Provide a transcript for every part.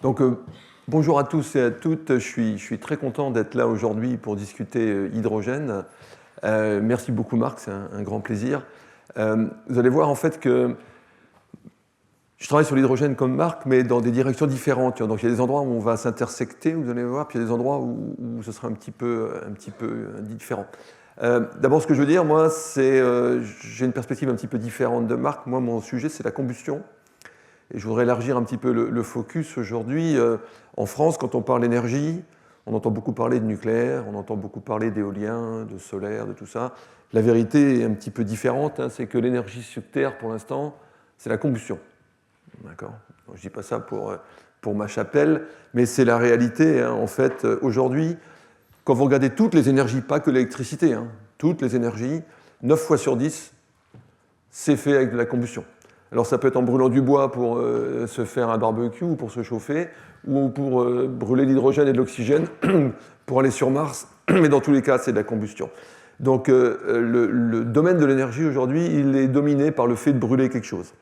Donc, bonjour à tous et à toutes. Je suis très content d'être là aujourd'hui pour discuter hydrogène. Merci beaucoup, Marc, c'est un grand plaisir. Vous allez voir en fait que je travaille sur l'hydrogène comme Marc, mais dans des directions différentes. Donc, il y a des endroits où on va s'intersecter, vous allez voir, puis il y a des endroits où ce sera un petit peu différent. D'abord, ce que je veux dire, moi, c'est j'ai une perspective un petit peu différente de Marc. Moi, mon sujet, c'est la combustion. Et je voudrais élargir un petit peu le focus aujourd'hui. En France, quand on parle d'énergie, on entend beaucoup parler de nucléaire, on entend beaucoup parler d'éolien, de solaire, de tout ça. La vérité est un petit peu différente, hein, c'est que l'énergie sur Terre, pour l'instant, c'est la combustion. D'accord ? Je ne dis pas ça pour ma chapelle, mais c'est la réalité. Hein. En fait, aujourd'hui, quand vous regardez toutes les énergies, pas que l'électricité, hein, toutes les énergies, 9 fois sur 10, c'est fait avec de la combustion. Alors ça peut être en brûlant du bois pour se faire un barbecue ou pour se chauffer, ou pour brûler l'hydrogène et de l'oxygène pour aller sur Mars, mais dans tous les cas, c'est de la combustion. Donc le domaine de l'énergie aujourd'hui, il est dominé par le fait de brûler quelque chose.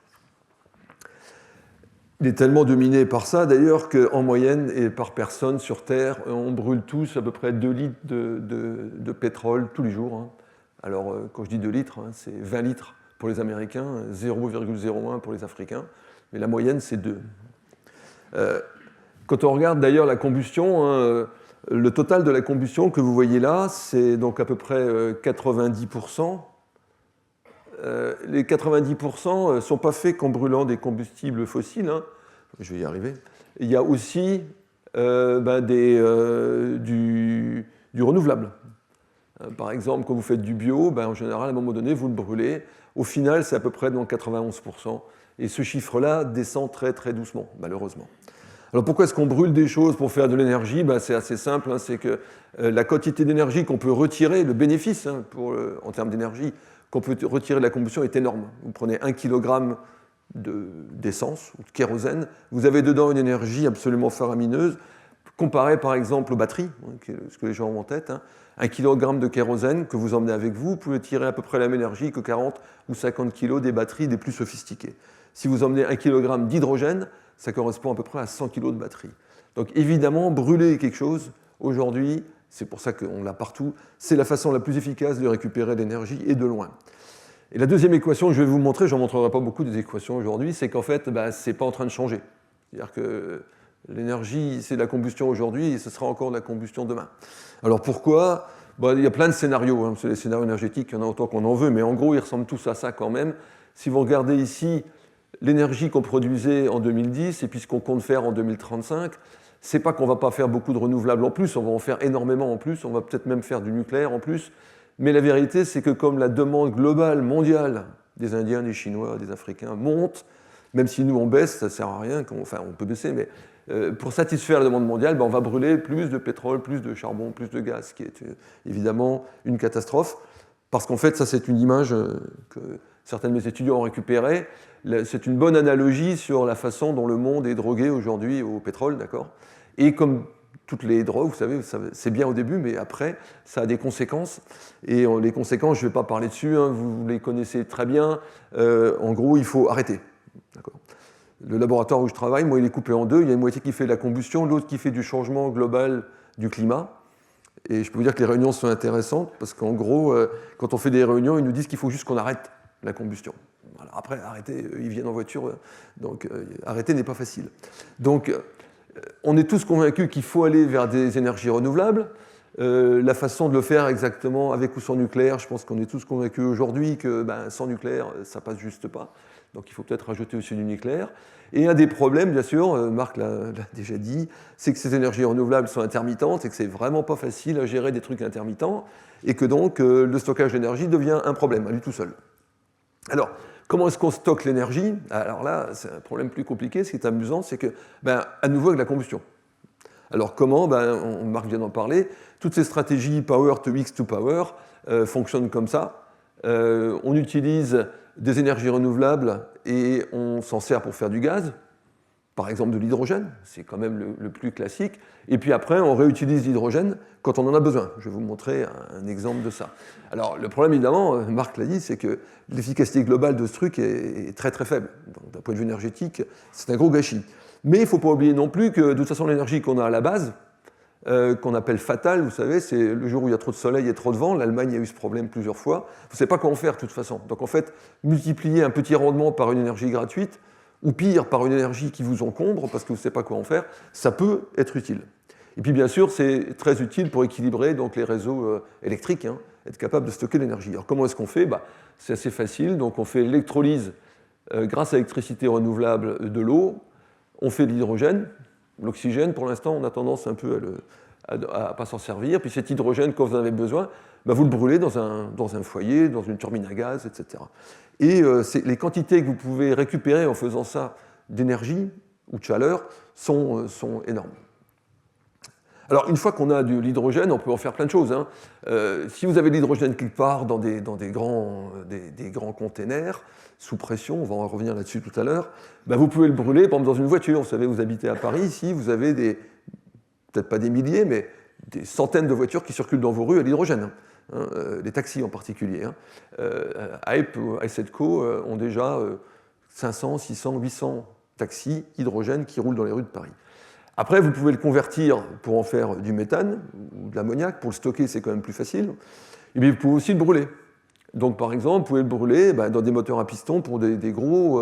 Il est tellement dominé par ça, d'ailleurs, qu'en moyenne et par personne sur Terre, on brûle tous à peu près 2 litres de pétrole tous les jours. Hein. Alors quand je dis 2 litres, hein, c'est 20 litres pour les Américains, 0,01 pour les Africains, mais la moyenne, c'est 2. Quand on regarde d'ailleurs la combustion, hein, le total de la combustion que vous voyez là, c'est donc à peu près 90%. Les 90% ne sont pas faits qu'en brûlant des combustibles fossiles. Hein. Je vais y arriver. Il y a aussi du renouvelable. Par exemple, quand vous faites du bio, en général, à un moment donné, vous le brûlez. Au final, c'est à peu près dans 91%. Et ce chiffre-là descend très, très doucement, malheureusement. Alors pourquoi est-ce qu'on brûle des choses pour faire de l'énergie ? C'est assez simple, hein, c'est que la quantité d'énergie qu'on peut retirer, le bénéfice hein, en termes d'énergie qu'on peut retirer de la combustion est énorme. Vous prenez 1 kg d'essence ou de kérosène, vous avez dedans une énergie absolument faramineuse, comparée par exemple aux batteries, hein, ce que les gens ont en tête. Hein. 1 kg de kérosène que vous emmenez avec vous, vous pouvez tirer à peu près la même énergie que 40 ou 50 kg des batteries les plus sophistiquées. Si vous emmenez 1 kg d'hydrogène, ça correspond à peu près à 100 kg de batterie. Donc évidemment, brûler quelque chose, aujourd'hui, c'est pour ça qu'on l'a partout, c'est la façon la plus efficace de récupérer l'énergie et de loin. Et la deuxième équation que je vais vous montrer, je n'en montrerai pas beaucoup des équations aujourd'hui, c'est qu'en fait, ce n'est pas en train de changer. C'est-à-dire que l'énergie, c'est de la combustion aujourd'hui et ce sera encore de la combustion demain. Alors pourquoi ? Il y a plein de scénarios, hein. C'est les scénarios énergétiques, il y en a autant qu'on en veut, mais en gros, ils ressemblent tous à ça quand même. Si vous regardez ici l'énergie qu'on produisait en 2010 et puis ce qu'on compte faire en 2035, c'est pas qu'on va pas faire beaucoup de renouvelables en plus, on va en faire énormément en plus, on va peut-être même faire du nucléaire en plus, mais la vérité, c'est que comme la demande globale, mondiale, des Indiens, des Chinois, des Africains monte, même si nous on baisse, ça ne sert à rien, enfin on peut baisser, mais pour satisfaire la demande mondiale, on va brûler plus de pétrole, plus de charbon, plus de gaz, ce qui est évidemment une catastrophe, parce qu'en fait, ça c'est une image que certains de mes étudiants ont récupérée, c'est une bonne analogie sur la façon dont le monde est drogué aujourd'hui au pétrole, d'accord ? Et comme toutes les drogues, vous savez, c'est bien au début, mais après, ça a des conséquences. Et les conséquences, je ne vais pas parler dessus, hein, vous les connaissez très bien. En gros, il faut arrêter. D'accord ? Le laboratoire où je travaille, moi, il est coupé en deux. Il y a une moitié qui fait de la combustion, l'autre qui fait du changement global du climat. Et je peux vous dire que les réunions sont intéressantes, parce qu'en gros, quand on fait des réunions, ils nous disent qu'il faut juste qu'on arrête la combustion. Voilà. Après, arrêter, ils viennent en voiture, donc arrêter n'est pas facile. Donc, on est tous convaincus qu'il faut aller vers des énergies renouvelables. La façon de le faire exactement, avec ou sans nucléaire, je pense qu'on est tous convaincus aujourd'hui que sans nucléaire, ça passe juste pas. Donc il faut peut-être rajouter aussi du nucléaire. Et un des problèmes, bien sûr, Marc l'a déjà dit, c'est que ces énergies renouvelables sont intermittentes et que c'est vraiment pas facile à gérer des trucs intermittents et que donc le stockage d'énergie devient un problème à lui tout seul. Alors, comment est-ce qu'on stocke l'énergie ? Alors là, c'est un problème plus compliqué. Ce qui est amusant, c'est que, à nouveau, avec la combustion. Alors comment ? Marc vient d'en parler. Toutes ces stratégies Power to X to Power fonctionnent comme ça. On utilise des énergies renouvelables et on s'en sert pour faire du gaz. Par exemple de l'hydrogène, c'est quand même le plus classique. Et puis après, on réutilise l'hydrogène quand on en a besoin. Je vais vous montrer un exemple de ça. Alors le problème, évidemment, Marc l'a dit, c'est que l'efficacité globale de ce truc est très très faible. Donc, d'un point de vue énergétique, c'est un gros gâchis. Mais il ne faut pas oublier non plus que de toute façon l'énergie qu'on a à la base, qu'on appelle fatale, vous savez, c'est le jour où il y a trop de soleil et trop de vent. L'Allemagne a eu ce problème plusieurs fois. Vous ne savez pas quoi en faire de toute façon. Donc en fait, multiplier un petit rendement par une énergie gratuite, ou pire, par une énergie qui vous encombre parce que vous ne savez pas quoi en faire, ça peut être utile. Et puis bien sûr, c'est très utile pour équilibrer donc, les réseaux électriques, hein, être capable de stocker l'énergie. Alors comment est-ce qu'on fait? C'est assez facile. Donc on fait l'électrolyse grâce à l'électricité renouvelable de l'eau. On fait de l'hydrogène. L'oxygène, pour l'instant, on a tendance un peu à ne pas s'en servir. Puis cet hydrogène, quand vous en avez besoin, vous le brûlez dans un foyer, dans une turbine à gaz, etc. Et les quantités que vous pouvez récupérer en faisant ça d'énergie ou de chaleur sont énormes. Alors, une fois qu'on a de l'hydrogène, on peut en faire plein de choses. Hein. Si vous avez de l'hydrogène quelque part dans des grands containers, sous pression, on va en revenir là-dessus tout à l'heure, vous pouvez le brûler, par exemple, dans une voiture. Vous savez, vous habitez à Paris, ici, vous avez peut-être pas des milliers, mais des centaines de voitures qui circulent dans vos rues à l'hydrogène. Hein, les taxis en particulier. Hein. Hype ou iSetco ont déjà 500, 600, 800 taxis hydrogène qui roulent dans les rues de Paris. Après, vous pouvez le convertir pour en faire du méthane ou de l'ammoniac. Pour le stocker, c'est quand même plus facile. Mais vous pouvez aussi le brûler. Donc, par exemple, vous pouvez le brûler dans des moteurs à piston pour des gros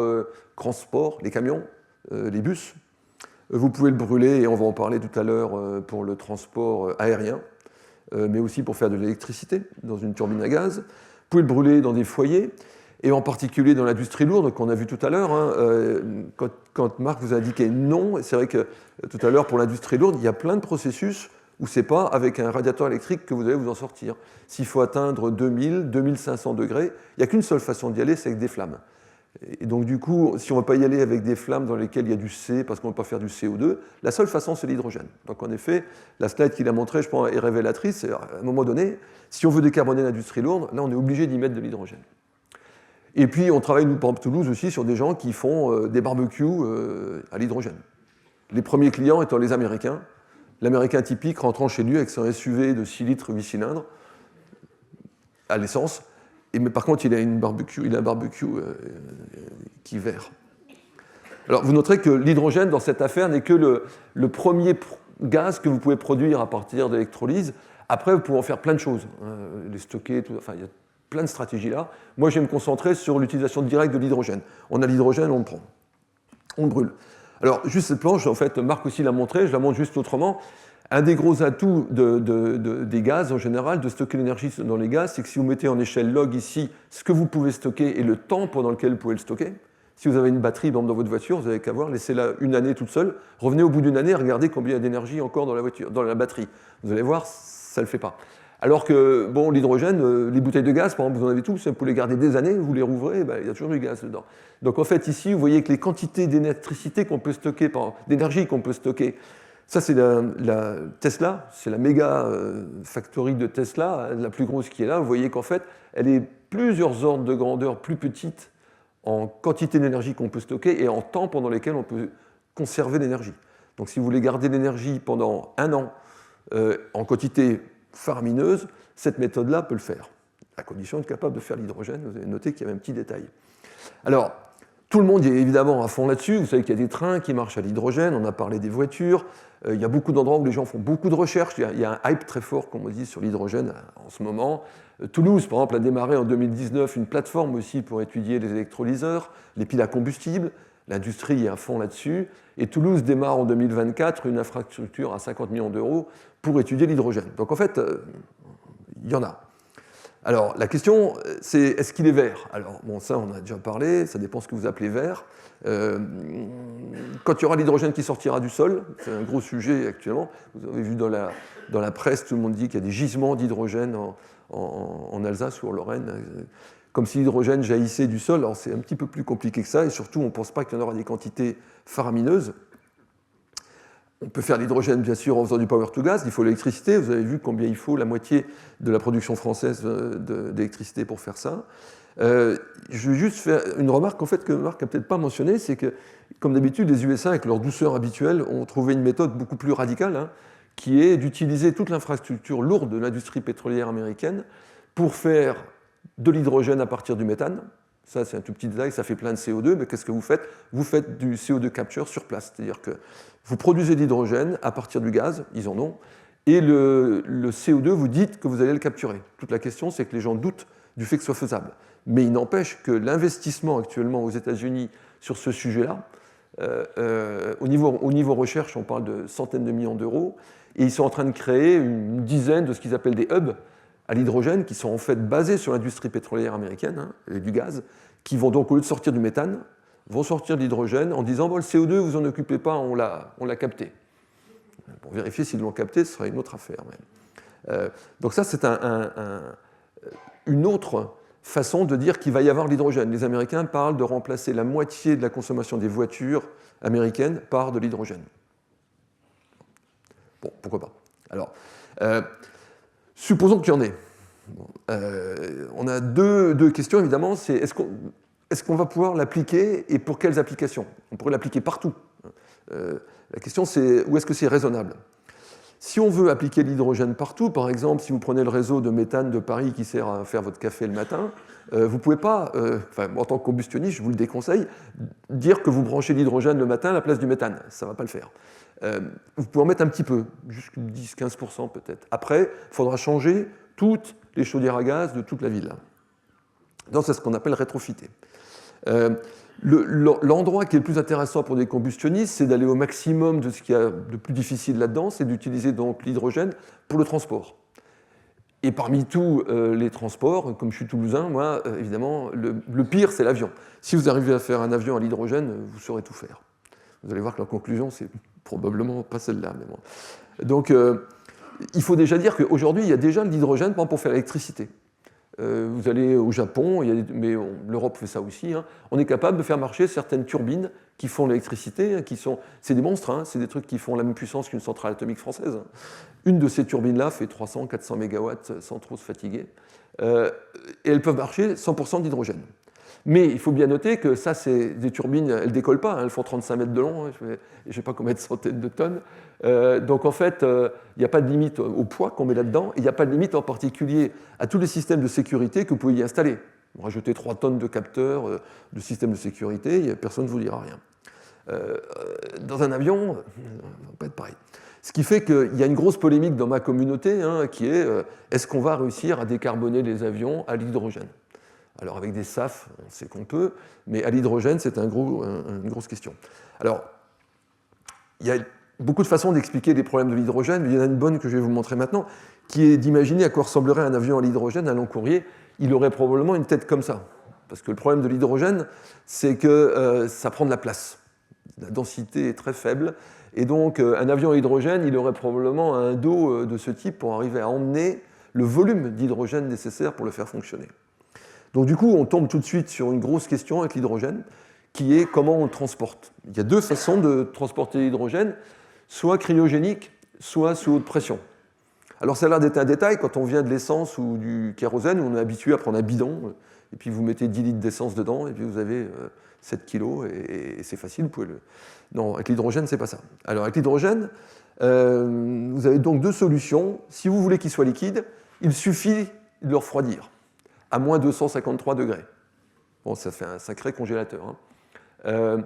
transports, les camions, les bus. Vous pouvez le brûler, et on va en parler tout à l'heure, pour le transport aérien, mais aussi pour faire de l'électricité dans une turbine à gaz. Vous pouvez le brûler dans des foyers, et en particulier dans l'industrie lourde, qu'on a vu tout à l'heure. Hein, quand Marc vous a indiqué non, c'est vrai que tout à l'heure, pour l'industrie lourde, il y a plein de processus où ce n'est pas avec un radiateur électrique que vous allez vous en sortir. S'il faut atteindre 2000, 2500 degrés, il n'y a qu'une seule façon d'y aller, c'est avec des flammes. Et donc du coup, si on ne va pas y aller avec des flammes dans lesquelles il y a du C, parce qu'on ne va pas faire du CO2, la seule façon, c'est l'hydrogène. Donc en effet, la slide qu'il a montrée, je pense, est révélatrice. À un moment donné, si on veut décarboner l'industrie lourde, là, on est obligé d'y mettre de l'hydrogène. Et puis, on travaille, nous, par exemple, Toulouse aussi, sur des gens qui font des barbecues à l'hydrogène. Les premiers clients étant les Américains. L'Américain typique rentrant chez lui avec son SUV de 6 litres, 8 cylindres, à l'essence. Mais par contre, il a un barbecue qui vert. Alors, vous noterez que l'hydrogène, dans cette affaire, n'est que le premier gaz que vous pouvez produire à partir d'électrolyse. Après, vous pouvez en faire plein de choses. Les stocker, tout, enfin, il y a plein de stratégies là. Moi, je vais me concentrer sur l'utilisation directe de l'hydrogène. On a l'hydrogène, on le prend. On le brûle. Alors, juste cette planche, en fait, Marc aussi l'a montré, je la montre juste autrement. Un des gros atouts des gaz, en général, de stocker l'énergie dans les gaz, c'est que si vous mettez en échelle log ici ce que vous pouvez stocker et le temps pendant lequel vous pouvez le stocker, si vous avez une batterie dans votre voiture, vous n'avez qu'à voir, laissez-la une année toute seule, revenez au bout d'une année, regardez combien il y a d'énergie encore dans la voiture, dans la batterie. Vous allez voir, ça ne le fait pas. Alors que, bon, l'hydrogène, les bouteilles de gaz, par exemple, vous en avez tous, vous pouvez les garder des années, vous les rouvrez, il y a toujours du gaz dedans. Donc en fait, ici, vous voyez que les quantités d'électricité qu'on peut stocker, d'énergie qu'on peut stocker, ça c'est la Tesla, c'est la méga factory de Tesla, la plus grosse qui est là. Vous voyez qu'en fait, elle est plusieurs ordres de grandeur plus petite en quantité d'énergie qu'on peut stocker et en temps pendant lesquels on peut conserver l'énergie. Donc si vous voulez garder l'énergie pendant 1 an en quantité faramineuse, cette méthode-là peut le faire, à condition d'être capable de faire l'hydrogène. Vous avez noté qu'il y avait un petit détail. Alors, tout le monde est évidemment à fond là-dessus. Vous savez qu'il y a des trains qui marchent à l'hydrogène, on a parlé des voitures. Il y a beaucoup d'endroits où les gens font beaucoup de recherches. Il y a un hype très fort, comme on dit, sur l'hydrogène en ce moment. Toulouse, par exemple, a démarré en 2019 une plateforme aussi pour étudier les électrolyseurs, les piles à combustible. L'industrie est à fond là-dessus. Et Toulouse démarre en 2024 une infrastructure à 50 millions d'euros pour étudier l'hydrogène. Donc en fait, il y en a. Alors la question, c'est est-ce qu'il est vert? Alors bon, ça on a déjà parlé, ça dépend ce que vous appelez vert. Quand il y aura l'hydrogène qui sortira du sol, c'est un gros sujet actuellement. Vous avez vu dans la presse, tout le monde dit qu'il y a des gisements d'hydrogène en Alsace ou en Lorraine, comme si l'hydrogène jaillissait du sol. Alors c'est un petit peu plus compliqué que ça, et surtout on ne pense pas qu'il y en aura des quantités faramineuses. On peut faire l'hydrogène, bien sûr, en faisant du power to gas. Il faut l'électricité. Vous avez vu combien il faut, la moitié de la production française d'électricité pour faire ça. Je vais juste faire une remarque en fait, que Marc n'a peut-être pas mentionnée, c'est que, comme d'habitude, les USA, avec leur douceur habituelle, ont trouvé une méthode beaucoup plus radicale, qui est d'utiliser toute l'infrastructure lourde de l'industrie pétrolière américaine pour faire de l'hydrogène à partir du méthane. Ça, c'est un tout petit détail, ça fait plein de CO2, mais qu'est-ce que vous faites? Vous faites du CO2 capture sur place, c'est-à-dire que vous produisez de l'hydrogène à partir du gaz, ils en ont, et le CO2, vous dites que vous allez le capturer. Toute la question, c'est que les gens doutent du fait que ce soit faisable. Mais il n'empêche que l'investissement actuellement aux États-Unis sur ce sujet-là, au niveau recherche, on parle de centaines de millions d'euros, et ils sont en train de créer une dizaine de ce qu'ils appellent des hubs à l'hydrogène, qui sont en fait basés sur l'industrie pétrolière américaine, et du gaz, qui vont donc, au lieu de sortir du méthane, vont sortir de l'hydrogène en disant bon, le CO2, vous en occupez pas, on l'a capté. Pour vérifier s'ils l'ont capté, ce sera une autre affaire. Donc ça, c'est une autre façon de dire qu'il va y avoir l'hydrogène. Les Américains parlent de remplacer la moitié de la consommation des voitures américaines par de l'hydrogène. Bon, pourquoi pas. Alors, supposons qu'il y en ait. On a deux questions, évidemment. C'est est-ce qu'on va pouvoir l'appliquer et pour quelles applications? On pourrait l'appliquer partout. La question, c'est où est-ce que c'est raisonnable? Si on veut appliquer l'hydrogène partout, par exemple, si vous prenez le réseau de méthane de Paris qui sert à faire votre café le matin, vous ne pouvez pas, en tant que combustionniste, je vous le déconseille, dire que vous branchez l'hydrogène le matin à la place du méthane. Ça ne va pas le faire. Vous pouvez en mettre un petit peu, jusqu'à 10-15% peut-être. Après, il faudra changer toutes les chaudières à gaz de toute la ville. Donc, c'est ce qu'on appelle rétrofiter. L'endroit qui est le plus intéressant pour des combustionnistes, c'est d'aller au maximum de ce qu'il y a de plus difficile là-dedans, c'est d'utiliser donc l'hydrogène pour le transport. Et parmi tous les transports, comme je suis toulousain, moi, évidemment, le pire, c'est l'avion. Si vous arrivez à faire un avion à l'hydrogène, vous saurez tout faire. Vous allez voir que la conclusion, c'est probablement pas celle-là. Mais bon. Donc, il faut déjà dire qu'aujourd'hui, il y a déjà de l'hydrogène, par exemple, pour faire l'électricité. Vous allez au Japon, mais l'Europe fait ça aussi, hein. On est capable de faire marcher certaines turbines qui font l'électricité, c'est des monstres, hein, c'est des trucs qui font la même puissance qu'une centrale atomique française. Une de ces turbines-là fait 300-400 MW sans trop se fatiguer, et elles peuvent marcher 100% d'hydrogène. Mais il faut bien noter que ça, c'est des turbines, elles ne décollent pas, hein, elles font 35 mètres de long, hein, je ne sais pas combien de centaines de tonnes. Donc en fait, il n'y a pas de limite au poids qu'on met là-dedans, et il n'y a pas de limite en particulier à tous les systèmes de sécurité que vous pouvez y installer. Vous rajoutez 3 tonnes de capteurs, de systèmes de sécurité, personne ne vous dira rien. Dans un avion, ça ne va pas être pareil. Ce qui fait qu'il y a une grosse polémique dans ma communauté, hein, qui est est-ce qu'on va réussir à décarboner les avions à l'hydrogène? Alors avec des SAF, on sait qu'on peut, mais à l'hydrogène, c'est une grosse question. Alors, il y a beaucoup de façons d'expliquer les problèmes de l'hydrogène, mais il y en a une bonne que je vais vous montrer maintenant, qui est d'imaginer à quoi ressemblerait un avion à l'hydrogène, un long courrier. Il aurait probablement une tête comme ça. Parce que le problème de l'hydrogène, c'est que ça prend de la place. La densité est très faible. Et donc, un avion à hydrogène, il aurait probablement un dos de ce type pour arriver à emmener le volume d'hydrogène nécessaire pour le faire fonctionner. Donc du coup, on tombe tout de suite sur une grosse question avec l'hydrogène, qui est comment on le transporte. Il y a deux façons de transporter l'hydrogène, soit cryogénique, soit sous haute pression. Alors ça a l'air d'être un détail, quand on vient de l'essence ou du kérosène, on est habitué à prendre un bidon, et puis vous mettez 10 litres d'essence dedans, et puis vous avez 7 kilos, et c'est facile, vous pouvez le... Non, avec l'hydrogène, c'est pas ça. Alors avec l'hydrogène, vous avez donc deux solutions. Si vous voulez qu'il soit liquide, il suffit de le refroidir à moins 253 degrés. Bon, ça fait un sacré congélateur. Hein.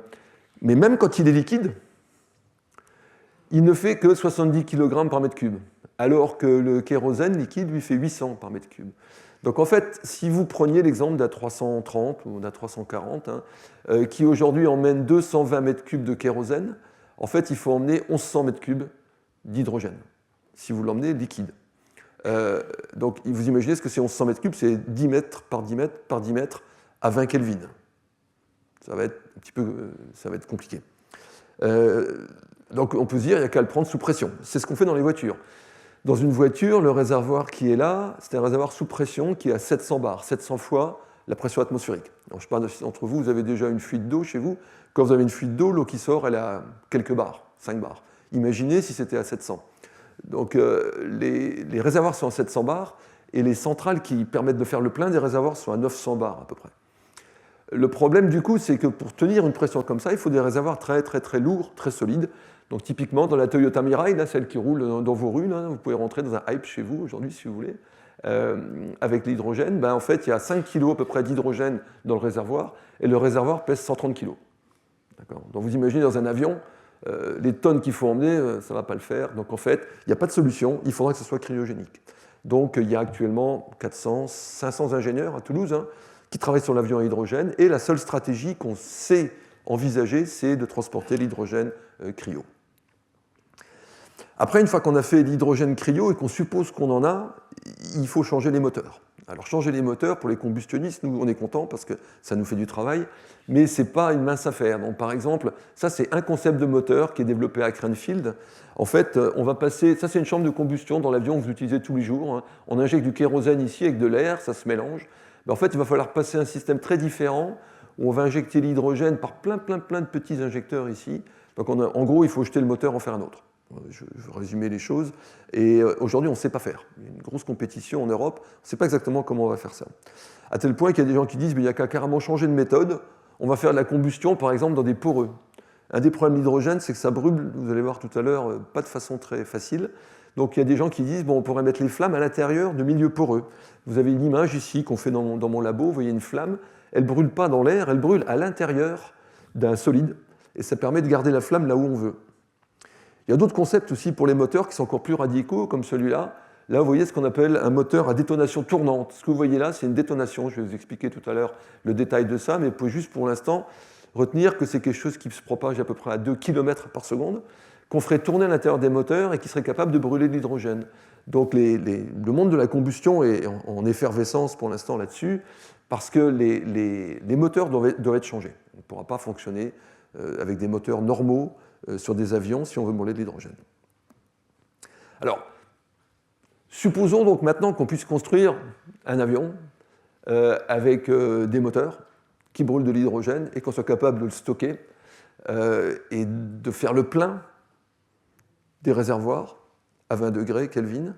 Mais même quand il est liquide, il ne fait que 70 kg par mètre cube, alors que le kérosène liquide lui fait 800 par mètre cube. Donc en fait, si vous preniez l'exemple d'A330 ou d'A340, hein, qui aujourd'hui emmène 220 mètres cubes de kérosène, en fait, il faut emmener 1100 mètres cubes d'hydrogène, si vous l'emmenez liquide. Donc vous imaginez ce que c'est 1100 mètres cubes, c'est 10 mètres par 10 mètres par 10 mètres à 20 Kelvin. Ça va être un petit peu, ça va être compliqué. Donc on peut se dire, il n'y a qu'à le prendre sous pression. C'est ce qu'on fait dans les voitures. Dans une voiture, le réservoir qui est là, c'est un réservoir sous pression qui est à 700 bars, 700 fois la pression atmosphérique. Alors, je parle d'entre vous, vous avez déjà une fuite d'eau chez vous. Quand vous avez une fuite d'eau, l'eau qui sort, elle a quelques bars, 5 bars. Imaginez si c'était à 700. Donc les réservoirs sont à 700 bars et les centrales qui permettent de faire le plein des réservoirs sont à 900 bars à peu près. Le problème du coup, c'est que pour tenir une pression comme ça, il faut des réservoirs très très très lourds, très solides. Donc typiquement dans la Toyota Mirai, là, celle qui roule dans vos rues, là, vous pouvez rentrer dans un Hype chez vous aujourd'hui si vous voulez. avec l'hydrogène, ben, en fait, il y a 5 kg à peu près d'hydrogène dans le réservoir, et le réservoir pèse 130 kg. Donc vous imaginez dans un avion, les tonnes qu'il faut emmener, ça ne va pas le faire. Donc en fait, il n'y a pas de solution, il faudra que ce soit cryogénique. Donc il y a actuellement 400, 500 ingénieurs à Toulouse qui travaillent sur l'avion à hydrogène, et la seule stratégie qu'on sait envisager, c'est de transporter l'hydrogène cryo. Après, une fois qu'on a fait l'hydrogène cryo et qu'on suppose qu'on en a, il faut changer les moteurs. Alors changer les moteurs, pour les combustionnistes, nous on est contents parce que ça nous fait du travail, mais ce n'est pas une mince affaire. Donc, par exemple, ça c'est un concept de moteur qui est développé à Cranfield. En fait, on va passer, ça c'est une chambre de combustion dans l'avion que vous utilisez tous les jours. On injecte du kérosène ici avec de l'air, ça se mélange. Mais en fait, il va falloir passer un système très différent où on va injecter l'hydrogène par plein de petits injecteurs ici. Donc en gros, il faut jeter le moteur et en faire un autre. Je vais résumer les choses. Et aujourd'hui, on ne sait pas faire. Il y a une grosse compétition en Europe. On ne sait pas exactement comment on va faire ça. À tel point qu'il y a des gens qui disent qu'il n'y a qu'à carrément changer de méthode. On va faire de la combustion, par exemple, dans des poreux. Un des problèmes de l'hydrogène, c'est que ça brûle, vous allez voir tout à l'heure, pas de façon très facile. Donc il y a des gens qui disent bon, on pourrait mettre les flammes à l'intérieur de milieux poreux. Vous avez une image ici qu'on fait dans mon labo. Vous voyez une flamme. Elle ne brûle pas dans l'air, elle brûle à l'intérieur d'un solide. Et ça permet de garder la flamme là où on veut. Il y a d'autres concepts aussi pour les moteurs qui sont encore plus radicaux, comme celui-là. Là, vous voyez ce qu'on appelle un moteur à détonation tournante. Ce que vous voyez là, c'est une détonation. Je vais vous expliquer tout à l'heure le détail de ça, mais vous pouvez juste pour l'instant retenir que c'est quelque chose qui se propage à peu près à 2 km par seconde, qu'on ferait tourner à l'intérieur des moteurs et qui serait capable de brûler de l'hydrogène. Donc le monde de la combustion est en effervescence pour l'instant là-dessus, parce que les moteurs doivent être changés. On ne pourra pas fonctionner avec des moteurs normaux sur des avions si on veut brûler de l'hydrogène. Alors, supposons donc maintenant qu'on puisse construire un avion avec des moteurs qui brûlent de l'hydrogène et qu'on soit capable de le stocker et de faire le plein des réservoirs à 20 degrés Kelvin. Il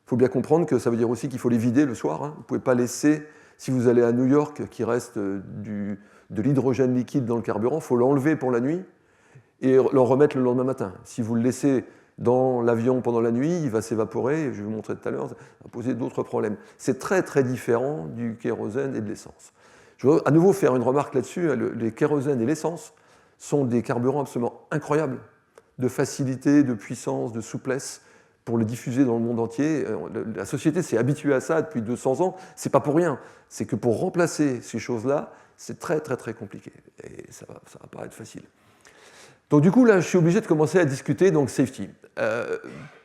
faut bien comprendre que ça veut dire aussi qu'il faut les vider le soir. Vous ne pouvez pas laisser, si vous allez à New York, qu'il reste de l'hydrogène liquide dans le carburant, il faut l'enlever pour la nuit et le remettre le lendemain matin. Si vous le laissez dans l'avion pendant la nuit, il va s'évaporer, je vais vous montrer tout à l'heure, ça va poser d'autres problèmes. C'est très très différent du kérosène et de l'essence. Je veux à nouveau faire une remarque là-dessus, les kérosènes et l'essence sont des carburants absolument incroyables, de facilité, de puissance, de souplesse, pour le diffuser dans le monde entier. La société s'est habituée à ça depuis 200 ans, c'est pas pour rien, c'est que pour remplacer ces choses-là, c'est très très très compliqué, et ça va pas être facile. Donc du coup, là, je suis obligé de commencer à discuter donc safety.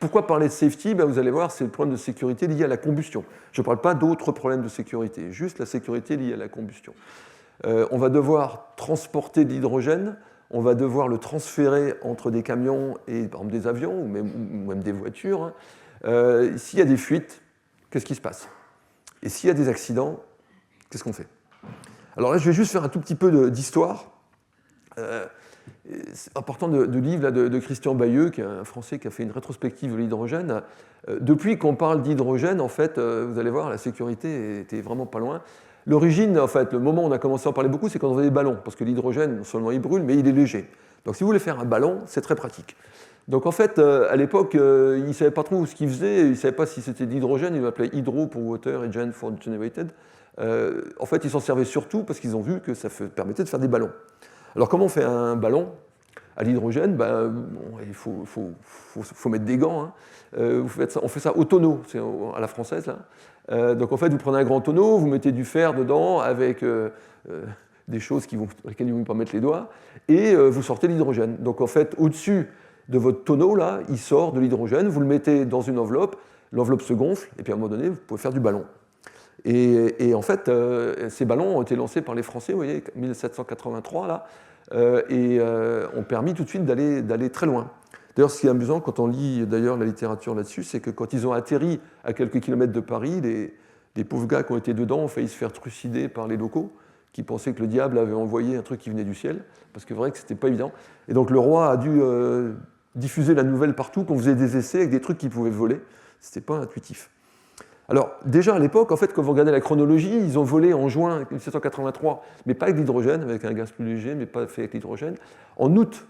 Pourquoi parler de safety? Vous allez voir, c'est le problème de sécurité lié à la combustion. Je ne parle pas d'autres problèmes de sécurité, juste la sécurité liée à la combustion. On va devoir transporter de l'hydrogène, on va devoir le transférer entre des camions et par exemple des avions ou même des voitures. S'il y a des fuites, qu'est-ce qui se passe? Et s'il y a des accidents, qu'est-ce qu'on fait? Alors là, je vais juste faire un tout petit peu d'histoire. C'est important de livre là, de Christian Bayeux, qui est un Français qui a fait une rétrospective de l'hydrogène. Depuis qu'on parle d'hydrogène, en fait, vous allez voir, la sécurité était vraiment pas loin. L'origine, en fait, le moment où on a commencé à en parler beaucoup, c'est quand on avait des ballons, parce que l'hydrogène, non seulement il brûle, mais il est léger. Donc si vous voulez faire un ballon, c'est très pratique. Donc en fait, à l'époque, ils ne savaient pas trop ce qu'ils faisaient, ils ne savaient pas si c'était de l'hydrogène, ils l'appelaient hydro pour water et gen for generated. En fait, ils s'en servaient surtout parce qu'ils ont vu que ça permettait de faire des ballons. Alors comment on fait un ballon à l'hydrogène? Il faut mettre des gants. On fait ça au tonneau, c'est à la française. Là. Donc en fait, vous prenez un grand tonneau, vous mettez du fer dedans avec des choses dans lesquelles ils ne vont pas mettre les doigts, et vous sortez l'hydrogène. Donc en fait, au-dessus de votre tonneau, là, il sort de l'hydrogène, vous le mettez dans une enveloppe, l'enveloppe se gonfle, et puis à un moment donné, vous pouvez faire du ballon. Et en fait, ces ballons ont été lancés par les Français, vous voyez, 1783, là, et ont permis tout de suite d'aller très loin. D'ailleurs, ce qui est amusant, quand on lit d'ailleurs la littérature là-dessus, c'est que quand ils ont atterri à quelques kilomètres de Paris, les pauvres gars qui ont été dedans ont failli se faire trucider par les locaux, qui pensaient que le diable avait envoyé un truc qui venait du ciel, parce que c'est vrai que c'était pas évident. Et donc le roi a dû diffuser la nouvelle partout, qu'on faisait des essais avec des trucs qui pouvaient voler. C'était pas intuitif. Alors, déjà à l'époque, en fait, quand vous regardez la chronologie, ils ont volé en juin 1783, mais pas avec l'hydrogène, avec un gaz plus léger, mais pas fait avec l'hydrogène. En août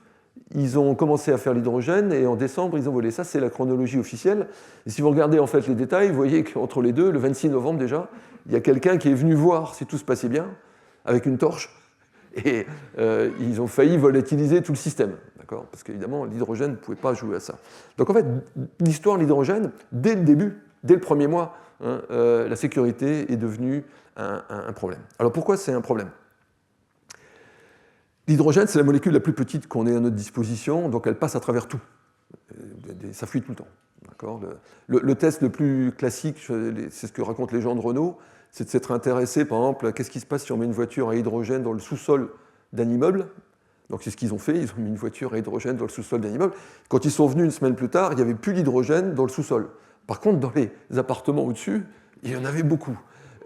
ils ont commencé à faire l'hydrogène et en décembre, ils ont volé. Ça, c'est la chronologie officielle. Et si vous regardez en fait les détails, vous voyez qu'entre les deux, le 26 novembre déjà, il y a quelqu'un qui est venu voir si tout se passait bien avec une torche et ils ont failli volatiliser tout le système. D'accord ? Parce qu'évidemment, l'hydrogène ne pouvait pas jouer à ça. Donc en fait, l'histoire de l'hydrogène, dès le début, dès le premier mois, la sécurité est devenue un problème. Alors pourquoi c'est un problème ? L'hydrogène, c'est la molécule la plus petite qu'on ait à notre disposition, donc elle passe à travers tout. Ça fuit tout le temps. D'accord ? Le test le plus classique, c'est ce que racontent les gens de Renault, c'est de s'être intéressé, par exemple, à qu'est-ce qui se passe si on met une voiture à hydrogène dans le sous-sol d'un immeuble. Donc c'est ce qu'ils ont fait, ils ont mis une voiture à hydrogène dans le sous-sol d'un immeuble. Quand ils sont venus une semaine plus tard, il n'y avait plus d'hydrogène dans le sous-sol. Par contre, dans les appartements au-dessus, il y en avait beaucoup.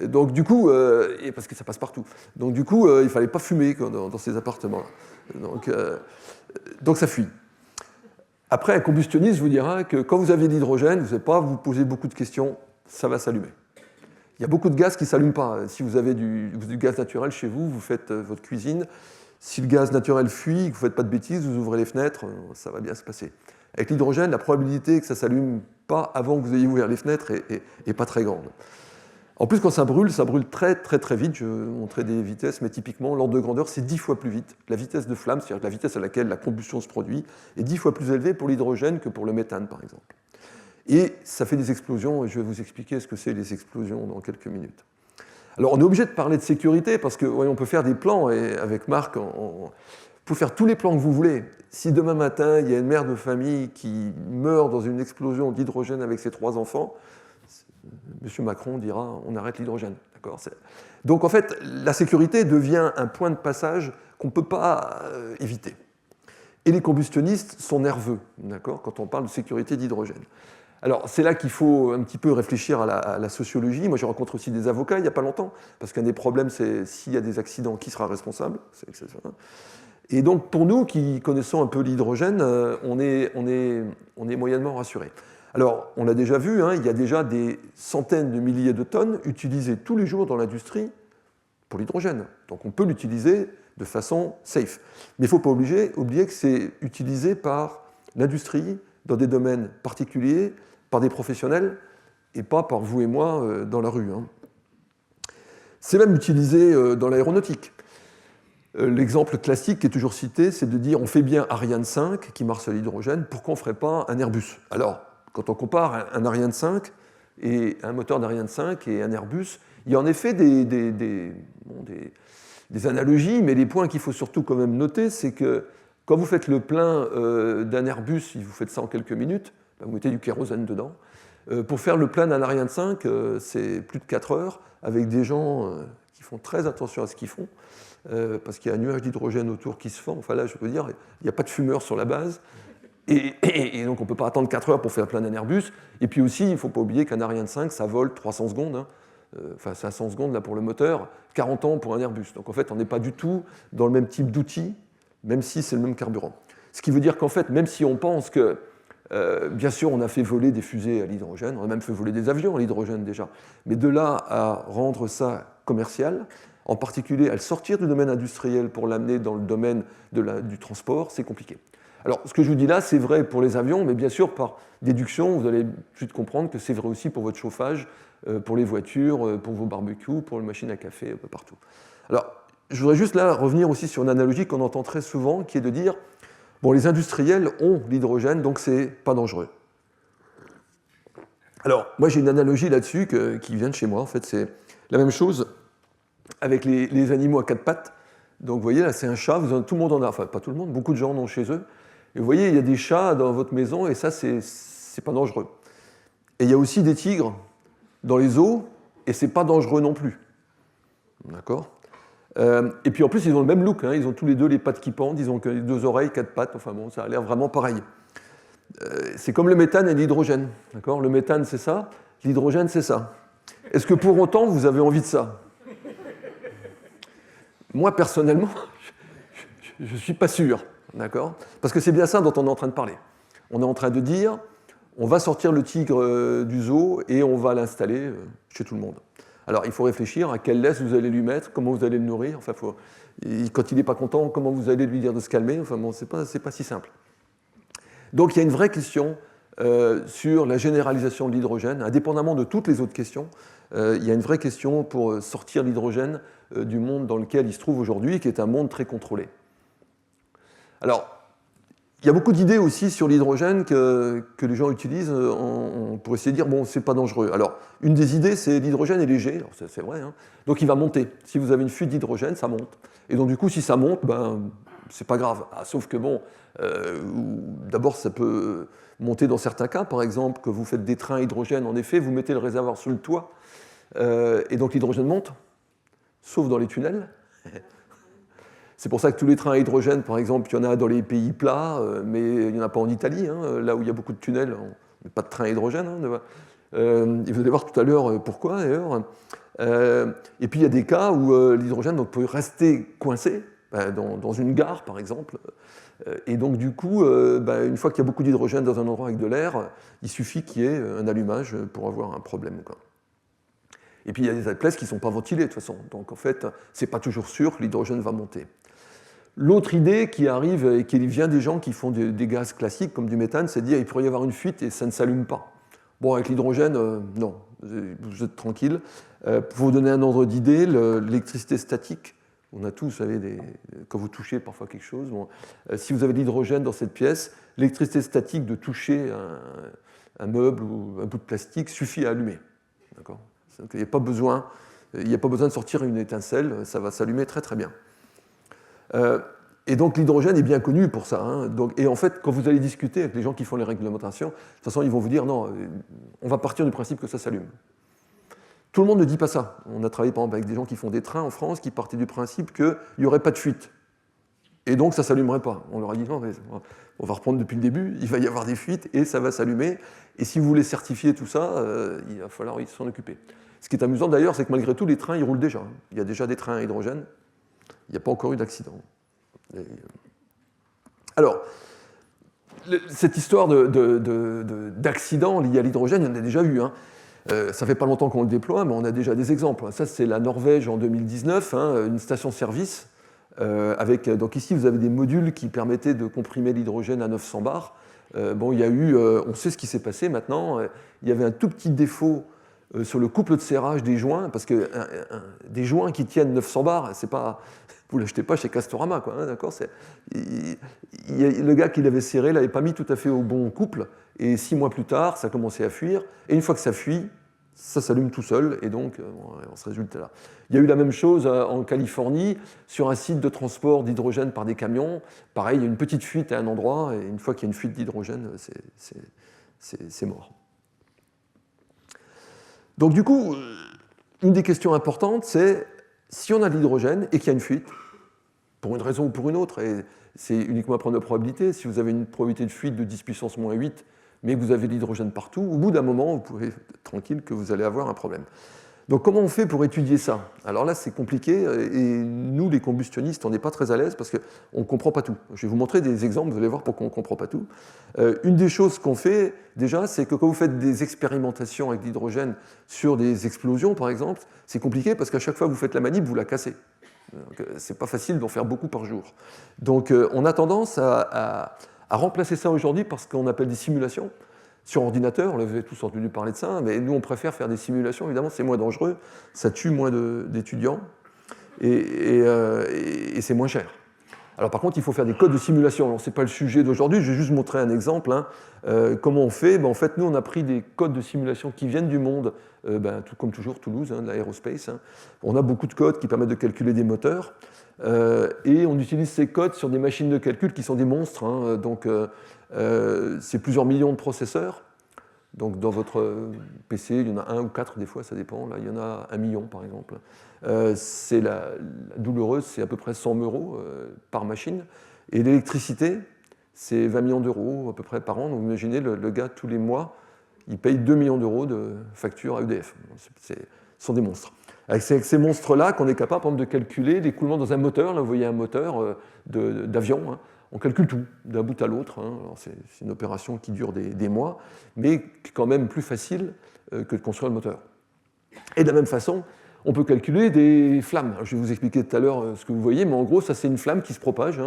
Donc du coup, et parce que ça passe partout, donc du coup, il ne fallait pas fumer dans ces appartements-là. Donc ça fuit. Après, un combustionniste vous dira que quand vous avez de l'hydrogène, vous n'allez pas vous poser beaucoup de questions, ça va s'allumer. Il y a beaucoup de gaz qui ne s'allument pas. Si vous avez du gaz naturel chez vous, vous faites votre cuisine. Si le gaz naturel fuit, que vous ne faites pas de bêtises, vous ouvrez les fenêtres, ça va bien se passer. Avec l'hydrogène, la probabilité que ça ne s'allume pas avant que vous ayez ouvert les fenêtres est pas très grande. En plus, quand ça brûle très très très vite. Je vais vous montrer des vitesses, mais typiquement, l'ordre de grandeur, c'est 10 fois plus vite. La vitesse de flamme, c'est-à-dire la vitesse à laquelle la combustion se produit, est 10 fois plus élevée pour l'hydrogène que pour le méthane, par exemple. Et ça fait des explosions, et je vais vous expliquer ce que c'est les explosions dans quelques minutes. Alors, on est obligé de parler de sécurité, parce que on peut faire des plans, et avec Marc, vous pouvez faire tous les plans que vous voulez. Si demain matin, il y a une mère de famille qui meurt dans une explosion d'hydrogène avec ses 3 enfants, M. Macron dira on arrête l'hydrogène. D'accord ? Donc en fait, la sécurité devient un point de passage qu'on ne peut pas éviter. Et les combustionnistes sont nerveux, d'accord, quand on parle de sécurité d'hydrogène. Alors c'est là qu'il faut un petit peu réfléchir à la sociologie. Moi je rencontre aussi des avocats il n'y a pas longtemps, parce qu'un des problèmes c'est s'il y a des accidents, qui sera responsable ? Et donc pour nous qui connaissons un peu l'hydrogène, on est moyennement rassurés. Alors, on l'a déjà vu, il y a déjà des centaines de milliers de tonnes utilisées tous les jours dans l'industrie pour l'hydrogène. Donc on peut l'utiliser de façon safe. Mais il ne faut pas oublier que c'est utilisé par l'industrie dans des domaines particuliers, par des professionnels, et pas par vous et moi dans la rue. C'est même utilisé dans l'aéronautique. L'exemple classique qui est toujours cité, c'est de dire on fait bien Ariane 5 qui marche à l'hydrogène, pourquoi on ne ferait pas un Airbus ? Alors, quand on compare un Ariane 5 et un moteur d'Ariane 5 et un Airbus, il y a en effet des analogies, mais les points qu'il faut surtout quand même noter, c'est que quand vous faites le plein d'un Airbus, si vous faites ça en quelques minutes, vous mettez du kérosène dedans. Pour faire le plein d'un Ariane 5, c'est plus de 4 heures, avec des gens qui font très attention à ce qu'ils font, parce qu'il y a un nuage d'hydrogène autour qui se forme. Enfin là, je peux dire, il n'y a pas de fumeur sur la base. Et donc on ne peut pas attendre 4 heures pour faire plein d'un Airbus. Et puis aussi, il ne faut pas oublier qu'un Ariane 5, ça vole 300 secondes. Enfin, 500 secondes là, pour le moteur, 40 ans pour un Airbus. Donc en fait, on n'est pas du tout dans le même type d'outil, même si c'est le même carburant. Ce qui veut dire qu'en fait, même si on pense que, bien sûr, on a fait voler des fusées à l'hydrogène, on a même fait voler des avions à l'hydrogène déjà, mais de là à rendre ça commercial, en particulier à le sortir du domaine industriel pour l'amener dans le domaine du transport, c'est compliqué. Alors, ce que je vous dis là, c'est vrai pour les avions, mais bien sûr, par déduction, vous allez tout de suite comprendre que c'est vrai aussi pour votre chauffage, pour les voitures, pour vos barbecues, pour les machines à café, un peu partout. Alors, je voudrais juste là revenir aussi sur une analogie qu'on entend très souvent, qui est de dire, bon, les industriels ont l'hydrogène, donc c'est pas dangereux. Alors, moi j'ai une analogie là-dessus qui vient de chez moi, en fait, c'est la même chose avec les animaux à 4 pattes. Donc vous voyez, là c'est un chat, tout le monde en a, enfin pas tout le monde, beaucoup de gens en ont chez eux. Et vous voyez, il y a des chats dans votre maison, et ça c'est pas dangereux. Et il y a aussi des tigres dans les eaux, et c'est pas dangereux non plus. D'accord ? Et puis en plus, ils ont le même look, ils ont tous les deux les pattes qui pendent, ils ont que 2 oreilles, 4 pattes, enfin bon, ça a l'air vraiment pareil. C'est comme le méthane et l'hydrogène. D'accord ? Le méthane c'est ça, l'hydrogène c'est ça. Est-ce que pour autant vous avez envie de ça ? Moi, personnellement, je ne suis pas sûr, d'accord ? Parce que c'est bien ça dont on est en train de parler. On est en train de dire, on va sortir le tigre du zoo et on va l'installer chez tout le monde. Alors, il faut réfléchir à quelle laisse vous allez lui mettre, comment vous allez le nourrir. Enfin, quand il n'est pas content, comment vous allez lui dire de se calmer. Enfin, bon, c'est pas si simple. Donc, il y a une vraie question sur la généralisation de l'hydrogène, indépendamment de toutes les autres questions. Il y a une vraie question pour sortir l'hydrogène du monde dans lequel il se trouve aujourd'hui, qui est un monde très contrôlé. Alors, il y a beaucoup d'idées aussi sur l'hydrogène que les gens utilisent pour essayer de dire, bon, c'est pas dangereux. Alors, une des idées, c'est l'hydrogène est léger, alors c'est vrai, hein, donc il va monter. Si vous avez une fuite d'hydrogène, ça monte. Et donc, du coup, si ça monte, ben, c'est pas grave. Ah, sauf que, bon, d'abord, ça peut monter dans certains cas. Par exemple, que vous faites des trains à hydrogène, en effet, vous mettez le réservoir sur le toit, et donc l'hydrogène monte, sauf dans les tunnels. C'est pour ça que tous les trains à hydrogène, par exemple, il y en a dans les pays plats, mais il n'y en a pas en Italie, hein, là où il y a beaucoup de tunnels, on n'a pas de train à hydrogène. Hein, et vous allez voir tout à l'heure pourquoi, d'ailleurs. Et puis il y a des cas où l'hydrogène peut rester coincé dans une gare, par exemple. Et donc, du coup, une fois qu'il y a beaucoup d'hydrogène dans un endroit avec de l'air, il suffit qu'il y ait un allumage pour avoir un problème, quoi. Et puis, il y a des places qui ne sont pas ventilées, de toute façon. Donc, en fait, ce n'est pas toujours sûr que l'hydrogène va monter. L'autre idée qui arrive et qui vient des gens qui font des gaz classiques, comme du méthane, c'est de dire qu'il pourrait y avoir une fuite et ça ne s'allume pas. Bon, avec l'hydrogène, non, vous êtes tranquille. Pour vous donner un ordre d'idée, l'électricité statique, on a tous, vous savez, quand vous touchez parfois quelque chose, bon, si vous avez de l'hydrogène dans cette pièce, l'électricité statique de toucher un meuble ou un bout de plastique suffit à allumer. D'accord ? Donc, il n'y a pas besoin de sortir une étincelle, ça va s'allumer très très bien. Et donc l'hydrogène est bien connu pour ça. Hein. Et en fait, quand vous allez discuter avec les gens qui font les réglementations, de toute façon, ils vont vous dire non, on va partir du principe que ça s'allume. Tout le monde ne dit pas ça. On a travaillé par exemple avec des gens qui font des trains en France qui partaient du principe qu'il n'y aurait pas de fuite. Et donc ça ne s'allumerait pas. On leur a dit non, mais on va reprendre depuis le début, il va y avoir des fuites et ça va s'allumer. Et si vous voulez certifier tout ça, il va falloir s'en occuper. Ce qui est amusant d'ailleurs, c'est que malgré tout, les trains, ils roulent déjà. Il y a déjà des trains à hydrogène. Il n'y a pas encore eu d'accident. Alors, cette histoire d'accident lié à l'hydrogène, il y en a déjà eu. Hein. Ça ne fait pas longtemps qu'on le déploie, mais on a déjà des exemples. Ça, c'est la Norvège en 2019, hein, une station-service. Donc ici, vous avez des modules qui permettaient de comprimer l'hydrogène à 900 bars. Bon, il y a eu, on sait ce qui s'est passé maintenant. Il y avait un tout petit défaut sur le couple de serrage des joints, parce que des joints qui tiennent 900 bars, c'est pas, vous ne l'achetez pas chez Castorama, quoi, hein, d'accord, le gars qui l'avait serré l'avait pas mis tout à fait au bon couple, et 6 mois plus tard, ça commençait à fuir, et une fois que ça fuit, ça s'allume tout seul, et donc on se résulte là. Il y a eu la même chose en Californie, sur un site de transport d'hydrogène par des camions. Pareil, il y a une petite fuite à un endroit, et une fois qu'il y a une fuite d'hydrogène, c'est mort. Donc du coup, une des questions importantes, c'est si on a de l'hydrogène et qu'il y a une fuite, pour une raison ou pour une autre, et c'est uniquement à prendre de probabilité, si vous avez une probabilité de fuite de 10 puissance moins 8, mais que vous avez de l'hydrogène partout, au bout d'un moment, vous pouvez être tranquille que vous allez avoir un problème. Donc comment on fait pour étudier ça? Alors là, c'est compliqué, et nous, les combustionnistes, on n'est pas très à l'aise parce qu'on ne comprend pas tout. Je vais vous montrer des exemples, vous allez voir pourquoi on ne comprend pas tout. Une des choses qu'on fait, déjà, c'est que quand vous faites des expérimentations avec l'hydrogène sur des explosions, par exemple, c'est compliqué parce qu'à chaque fois que vous faites la manip, vous la cassez. C'est pas facile d'en faire beaucoup par jour. Donc on a tendance à remplacer ça aujourd'hui par ce qu'on appelle des simulations. Sur ordinateur, on avait tous entendu parler de ça, mais nous on préfère faire des simulations, évidemment c'est moins dangereux, ça tue moins d'étudiants et c'est moins cher. Alors par contre il faut faire des codes de simulation, alors ce n'est pas le sujet d'aujourd'hui, je vais juste montrer un exemple. Hein. Comment on fait? En fait nous on a pris des codes de simulation qui viennent du monde, tout comme toujours Toulouse, hein, de l'aérospace. Hein. On a beaucoup de codes qui permettent de calculer des moteurs, et on utilise ces codes sur des machines de calcul qui sont des monstres, hein, donc c'est plusieurs millions de processeurs. Donc dans votre PC, il y en a 1 ou 4 des fois, ça dépend. Là, il y en a 1 million par exemple. C'est la douloureuse, c'est à peu près 100 € par machine. Et l'électricité, c'est 20 millions d'euros à peu près par an. Donc vous imaginez, le gars, tous les mois, il paye 2 millions d'euros de facture à EDF. Ce sont des monstres. Avec ces monstres-là qu'on est capable, par exemple, de calculer l'écoulement dans un moteur. Là, vous voyez un moteur d'avion. Hein. On calcule tout, d'un bout à l'autre. Hein. C'est une opération qui dure des mois, mais quand même plus facile que de construire le moteur. Et de la même façon, On peut calculer des flammes. Alors, je vais vous expliquer tout à l'heure ce que vous voyez, mais en gros, ça c'est une flamme qui se propage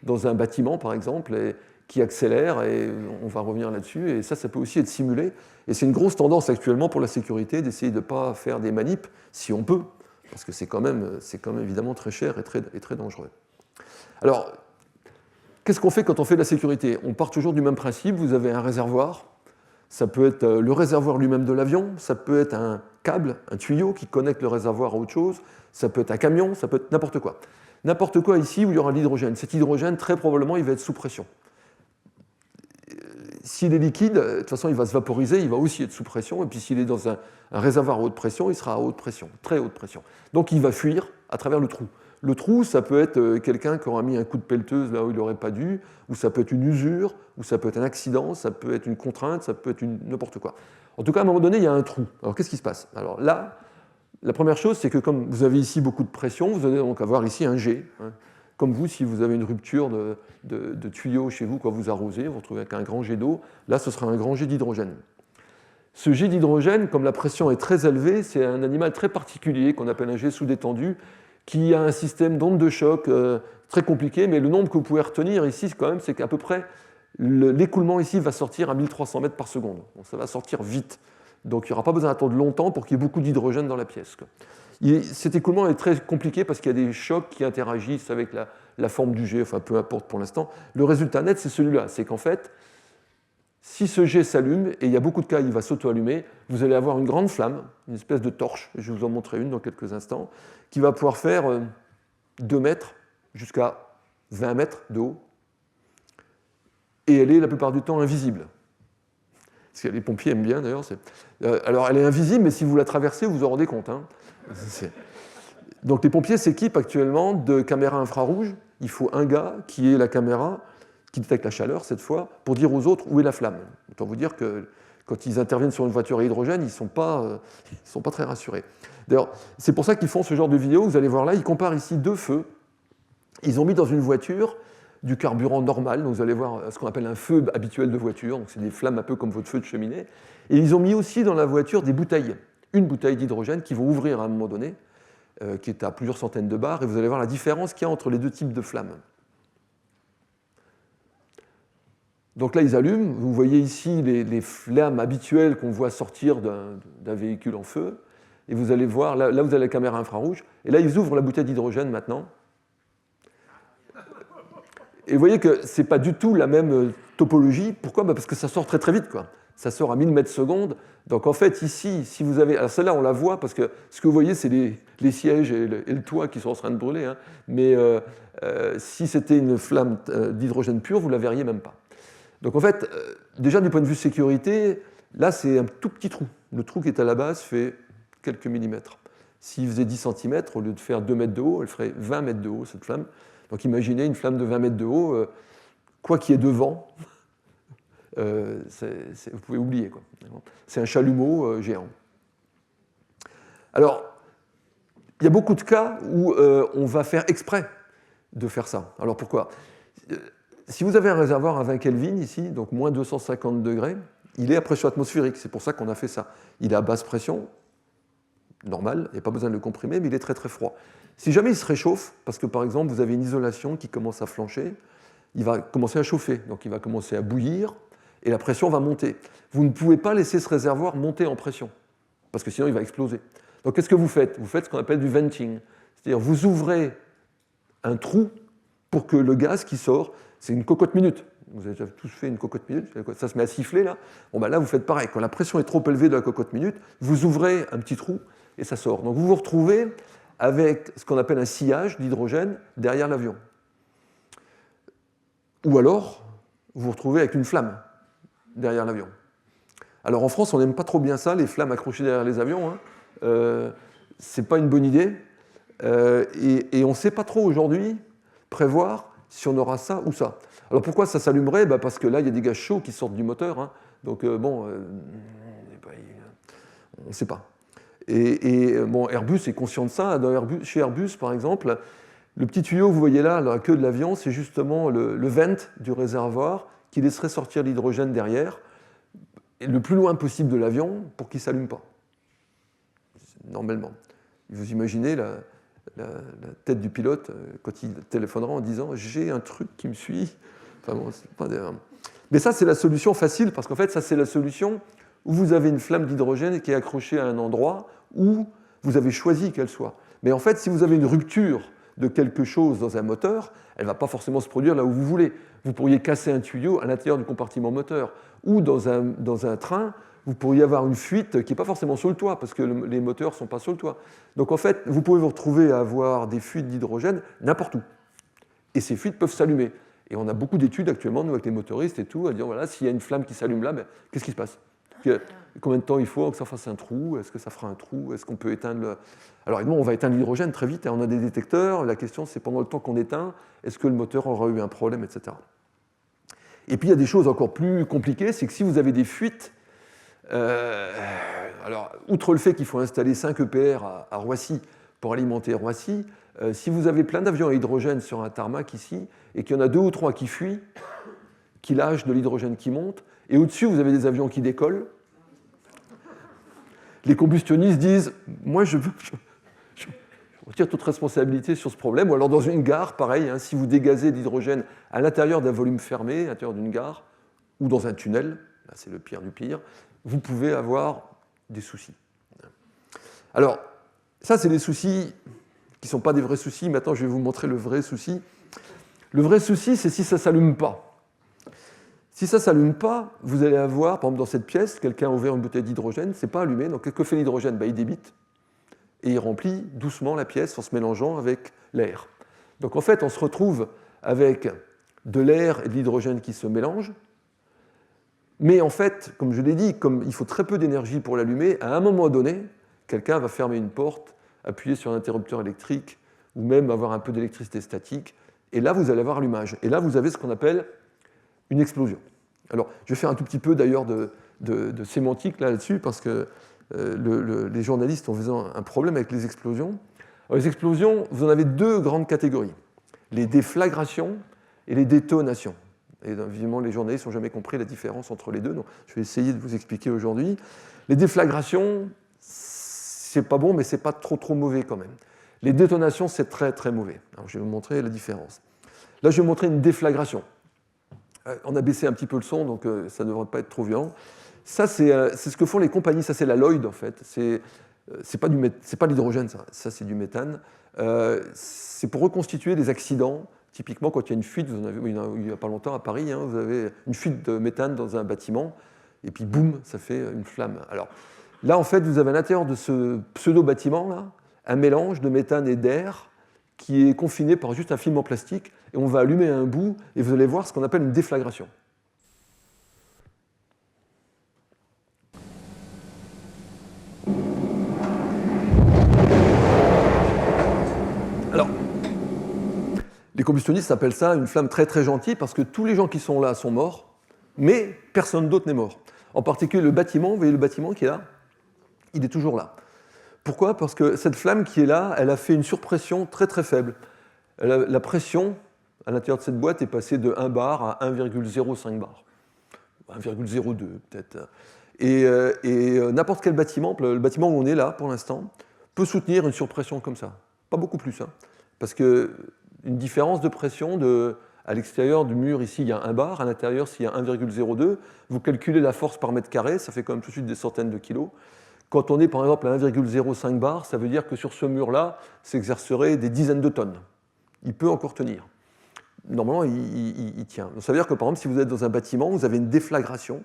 dans un bâtiment, par exemple, et qui accélère, et on va revenir là-dessus, et ça peut aussi être simulé. Et c'est une grosse tendance actuellement pour la sécurité d'essayer de ne pas faire des manips, si on peut, parce que c'est quand même évidemment très cher et très dangereux. Alors, qu'est-ce qu'on fait quand on fait de la sécurité? On part toujours du même principe, vous avez un réservoir, ça peut être le réservoir lui-même de l'avion, ça peut être un câble, un tuyau qui connecte le réservoir à autre chose, ça peut être un camion, ça peut être n'importe quoi. N'importe quoi ici où il y aura de l'hydrogène. Cet hydrogène, très probablement, il va être sous pression. S'il est liquide, de toute façon, il va se vaporiser, il va aussi être sous pression, et puis s'il est dans un réservoir à haute pression, il sera à haute pression, très haute pression. Donc il va fuir à travers le trou. Le trou, ça peut être quelqu'un qui aura mis un coup de pelleteuse là où il n'aurait pas dû, ou ça peut être une usure, ou ça peut être un accident, ça peut être une contrainte, ça peut être n'importe quoi. En tout cas, à un moment donné, il y a un trou. Alors qu'est-ce qui se passe? Alors là, la première chose, c'est que comme vous avez ici beaucoup de pression, vous allez donc avoir ici un jet. Comme vous, si vous avez une rupture de tuyau chez vous quand vous arrosez, vous vous retrouvez avec un grand jet d'eau, là ce sera un grand jet d'hydrogène. Ce jet d'hydrogène, comme la pression est très élevée, c'est un animal très particulier qu'on appelle un jet sous-détendu, qui a un système d'onde de choc très compliqué, mais le nombre que vous pouvez retenir ici, quand même, c'est qu'à peu près l'écoulement ici va sortir à 1300 mètres par seconde. Donc, ça va sortir vite. Donc il n'y aura pas besoin d'attendre longtemps pour qu'il y ait beaucoup d'hydrogène dans la pièce. Cet écoulement est très compliqué parce qu'il y a des chocs qui interagissent avec la forme du jet, enfin peu importe pour l'instant. Le résultat net, c'est celui-là, c'est qu'en fait, si ce jet s'allume, et il y a beaucoup de cas, il va s'auto-allumer, vous allez avoir une grande flamme, une espèce de torche, je vais vous en montrer une dans quelques instants, qui va pouvoir faire 2 mètres jusqu'à 20 mètres de haut, et elle est la plupart du temps invisible. Parce que les pompiers aiment bien d'ailleurs. Alors elle est invisible, mais si vous la traversez, vous vous en rendez compte. Donc les pompiers s'équipent actuellement de caméras infrarouges. Il faut un gars qui ait la caméra, qui détecte la chaleur cette fois, pour dire aux autres où est la flamme. Autant vous dire que quand ils interviennent sur une voiture à hydrogène, ils ne sont pas très rassurés. D'ailleurs, c'est pour ça qu'ils font ce genre de vidéo. Vous allez voir là, ils comparent ici 2 feux. Ils ont mis dans une voiture du carburant normal, donc vous allez voir ce qu'on appelle un feu habituel de voiture, donc c'est des flammes un peu comme votre feu de cheminée, et ils ont mis aussi dans la voiture des bouteilles, une bouteille d'hydrogène qui vont ouvrir à un moment donné, qui est à plusieurs centaines de bars, et vous allez voir la différence qu'il y a entre les 2 types de flammes. Donc là, ils allument, vous voyez ici les flammes habituelles qu'on voit sortir d'un véhicule en feu, et vous allez voir, là vous avez la caméra infrarouge, et là ils ouvrent la bouteille d'hydrogène maintenant. Et vous voyez que ce n'est pas du tout la même topologie. Pourquoi? Parce que ça sort très très vite, quoi. Ça sort à 1000 mètres secondes. Donc en fait, ici, si vous avez... Alors celle-là, on la voit parce que ce que vous voyez, c'est les sièges et le toit qui sont en train de brûler. Hein. Mais si c'était une flamme d'hydrogène pur, vous ne la verriez même pas. Donc en fait, déjà du point de vue sécurité, là, c'est un tout petit trou. Le trou qui est à la base fait quelques millimètres. S'il faisait 10 cm, au lieu de faire 2 mètres de haut, elle ferait 20 mètres de haut, cette flamme. Donc imaginez une flamme de 20 mètres de haut, quoi qu'il y ait devant, vous pouvez oublier, quoi. C'est un chalumeau géant. Alors, il y a beaucoup de cas où on va faire exprès de faire ça. Alors pourquoi? Si vous avez un réservoir à 20 Kelvin ici, donc moins 250 degrés, il est à pression atmosphérique, c'est pour ça qu'on a fait ça. Il est à basse pression, normal, il n'y a pas besoin de le comprimer, mais il est très très froid. Si jamais il se réchauffe, parce que par exemple vous avez une isolation qui commence à flancher, il va commencer à chauffer, donc il va commencer à bouillir et la pression va monter. Vous ne pouvez pas laisser ce réservoir monter en pression, parce que sinon il va exploser. Donc qu'est-ce que vous faites? Vous faites ce qu'on appelle du venting, c'est-à-dire vous ouvrez un trou pour que le gaz qui sort, c'est une cocotte minute. Vous avez déjà tous fait une cocotte minute, ça se met à siffler là. Bon ben là vous faites pareil, quand la pression est trop élevée de la cocotte minute, vous ouvrez un petit trou et ça sort. Donc vous vous retrouvez avec ce qu'on appelle un sillage d'hydrogène derrière l'avion. Ou alors, vous vous retrouvez avec une flamme derrière l'avion. Alors en France, on n'aime pas trop bien ça, les flammes accrochées derrière les avions. Hein. C'est pas une bonne idée. Et on ne sait pas trop aujourd'hui prévoir si on aura ça ou ça. Alors pourquoi ça s'allumerait? Parce que là, il y a des gaz chauds qui sortent du moteur. Hein. Donc bon, on ne sait pas. Et bon, Airbus est conscient de ça. Chez Airbus, par exemple, le petit tuyau que vous voyez là, la queue de l'avion, c'est justement le vent du réservoir qui laisserait sortir l'hydrogène derrière, et le plus loin possible de l'avion pour qu'il ne s'allume pas, normalement. Vous imaginez la tête du pilote quand il téléphonera en disant « j'ai un truc qui me suit ». Enfin bon, c'est pas des... Mais ça, c'est la solution facile, parce qu'en fait, ça, c'est la solution où vous avez une flamme d'hydrogène qui est accrochée à un endroit où vous avez choisi qu'elle soit. Mais en fait, si vous avez une rupture de quelque chose dans un moteur, elle ne va pas forcément se produire là où vous voulez. Vous pourriez casser un tuyau à l'intérieur du compartiment moteur. Ou dans un train, vous pourriez avoir une fuite qui n'est pas forcément sur le toit, parce que les moteurs ne sont pas sur le toit. Donc en fait, vous pouvez vous retrouver à avoir des fuites d'hydrogène n'importe où. Et ces fuites peuvent s'allumer. Et on a beaucoup d'études actuellement, nous, avec les motoristes et tout, à dire, voilà, s'il y a une flamme qui s'allume là, ben, qu'est-ce qui se passe? Combien de temps il faut que ça fasse un trou? Est-ce que ça fera un trou? Est-ce qu'on peut éteindre le... Alors évidemment, on va éteindre l'hydrogène très vite, et on a des détecteurs. La question, c'est pendant le temps qu'on éteint, est-ce que le moteur aura eu un problème, etc. Et puis il y a des choses encore plus compliquées, c'est que si vous avez des fuites, alors outre le fait qu'il faut installer 5 EPR à Roissy pour alimenter Roissy, si vous avez plein d'avions à hydrogène sur un tarmac ici, et qu'il y en a 2 ou 3 qui fuient, qui lâchent de l'hydrogène qui monte, et au-dessus vous avez des avions qui décollent, les combustionnistes disent « moi je retire toute responsabilité sur ce problème », ou alors dans une gare, pareil, hein, si vous dégazez de l'hydrogène à l'intérieur d'un volume fermé, à l'intérieur d'une gare, ou dans un tunnel, là c'est le pire du pire, vous pouvez avoir des soucis. Alors, ça c'est des soucis qui ne sont pas des vrais soucis. Maintenant, je vais vous montrer le vrai souci. Le vrai souci, c'est si ça ne s'allume pas. Si ça ne s'allume pas, vous allez avoir, par exemple, dans cette pièce, quelqu'un a ouvert une bouteille d'hydrogène, ce n'est pas allumé, donc que fait l'hydrogène? Il débite, et il remplit doucement la pièce en se mélangeant avec l'air. Donc en fait, on se retrouve avec de l'air et de l'hydrogène qui se mélangent, mais en fait, comme je l'ai dit, comme il faut très peu d'énergie pour l'allumer, à un moment donné, quelqu'un va fermer une porte, appuyer sur un interrupteur électrique, ou même avoir un peu d'électricité statique, et là, vous allez avoir l'allumage. Et là, vous avez ce qu'on appelle une explosion. Alors, je vais faire un tout petit peu d'ailleurs de sémantique là-dessus, parce que les journalistes ont un problème avec les explosions. Alors, les explosions, vous en avez 2 grandes catégories, les déflagrations et les détonations. Et évidemment, les journalistes n'ont jamais compris la différence entre les deux, donc je vais essayer de vous expliquer aujourd'hui. Les déflagrations, c'est pas bon, mais c'est pas trop mauvais quand même. Les détonations, c'est très mauvais. Alors, je vais vous montrer la différence. Là, je vais vous montrer une déflagration. On a baissé un petit peu le son, donc ça ne devrait pas être trop violent. Ça, c'est ce que font les compagnies. Ça, c'est la Lloyd, en fait. C'est pas de l'hydrogène, ça c'est du méthane. C'est pour reconstituer des accidents. Typiquement, quand il y a une fuite, vous en avez, il n'y a pas longtemps à Paris, hein, vous avez une fuite de méthane dans un bâtiment, et puis boum, ça fait une flamme. Alors là, en fait, vous avez à l'intérieur de ce pseudo-bâtiment-là un mélange de méthane et d'air qui est confiné par juste un film en plastique, et on va allumer un bout, et vous allez voir ce qu'on appelle une déflagration. Alors, les combustionnistes appellent ça une flamme très gentille, parce que tous les gens qui sont là sont morts, mais personne d'autre n'est mort. En particulier le bâtiment, vous voyez le bâtiment qui est là, il est toujours là. Pourquoi? Parce que cette flamme qui est là, elle a fait une surpression très faible. La pression à l'intérieur de cette boîte est passée de 1 bar à 1,05 bar. 1,02 peut-être. Et n'importe quel bâtiment, le bâtiment où on est là pour l'instant, peut soutenir une surpression comme ça. Pas beaucoup plus. Hein. Parce qu'une différence de pression à l'extérieur du mur, ici, il y a 1 bar. À l'intérieur, s'il y a 1,02, vous calculez la force par mètre carré, ça fait quand même tout de suite des centaines de kilos. Quand on est par exemple à 1,05 bar, ça veut dire que sur ce mur-là, s'exercerait des dizaines de tonnes. Il peut encore tenir. Normalement, il tient. Donc, ça veut dire que par exemple, si vous êtes dans un bâtiment, vous avez une déflagration.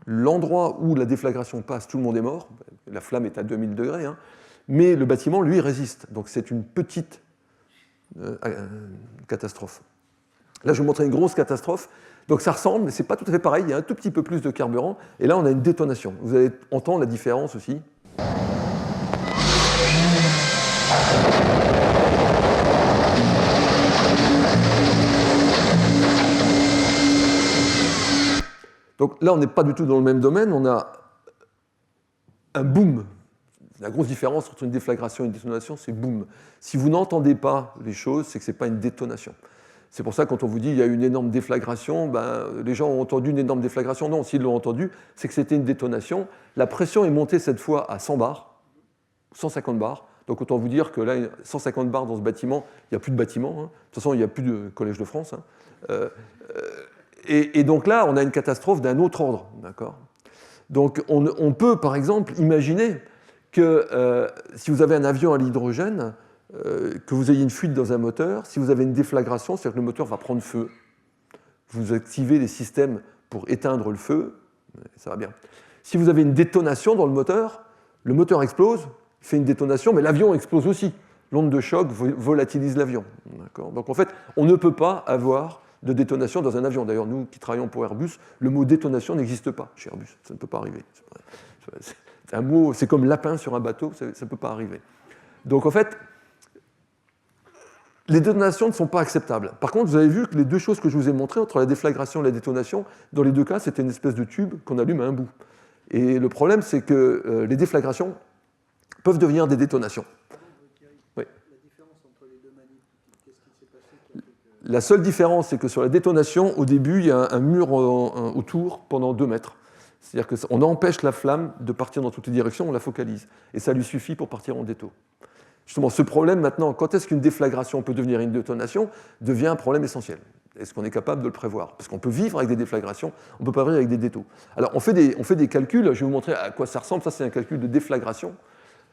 L'endroit où la déflagration passe, tout le monde est mort. La flamme est à 2000 degrés. Hein. Mais le bâtiment, lui, résiste. Donc c'est une petite catastrophe. Là, je vous montrer une grosse catastrophe. Donc ça ressemble, mais ce n'est pas tout à fait pareil. Il y a un tout petit peu plus de carburant. Et là, on a une détonation. Vous allez entendre la différence aussi. Donc là, on n'est pas du tout dans le même domaine. On a un boom. La grosse différence entre une déflagration et une détonation, c'est boom. Si vous n'entendez pas les choses, c'est que ce n'est pas une détonation. C'est pour ça que quand on vous dit qu'il y a une énorme déflagration, les gens ont entendu une énorme déflagration. Non, s'ils l'ont entendu, c'est que c'était une détonation. La pression est montée cette fois à 100 bars. 150 bars. Donc autant vous dire que là, 150 bars dans ce bâtiment, il n'y a plus de bâtiment. Hein. De toute façon, il n'y a plus de Collège de France. Hein. Et donc là, on a une catastrophe d'un autre ordre. D'accord ? Donc on peut, par exemple, imaginer que si vous avez un avion à l'hydrogène, que vous ayez une fuite dans un moteur, si vous avez une déflagration, c'est-à-dire que le moteur va prendre feu, vous activez les systèmes pour éteindre le feu, ça va bien. Si vous avez une détonation dans le moteur explose, il fait une détonation, mais l'avion explose aussi. L'onde de choc volatilise l'avion. D'accord ? Donc en fait, on ne peut pas avoir de détonation dans un avion. D'ailleurs, nous qui travaillons pour Airbus, le mot détonation n'existe pas chez Airbus. Ça ne peut pas arriver. C'est un mot, c'est comme lapin sur un bateau, ça ne peut pas arriver. Donc en fait, les détonations ne sont pas acceptables. Par contre, vous avez vu que les deux choses que je vous ai montrées, entre la déflagration et la détonation, dans les deux cas, c'était une espèce de tube qu'on allume à un bout. Et le problème, c'est que les déflagrations peuvent devenir des détonations. Oui. La différence entre les deux manips, qu'est-ce qui s'est passé ? La seule différence, c'est que sur la détonation, au début, il y a un mur autour pendant 2 mètres. C'est-à-dire qu'on empêche la flamme de partir dans toutes les directions, on la focalise. Et ça lui suffit pour partir en déto. Justement, ce problème maintenant, quand est-ce qu'une déflagration peut devenir une détonation, devient un problème essentiel. Est-ce qu'on est capable de le prévoir ? Parce qu'on peut vivre avec des déflagrations, on ne peut pas vivre avec des détos. Alors, on fait des calculs, je vais vous montrer à quoi ça ressemble. Ça, c'est un calcul de déflagration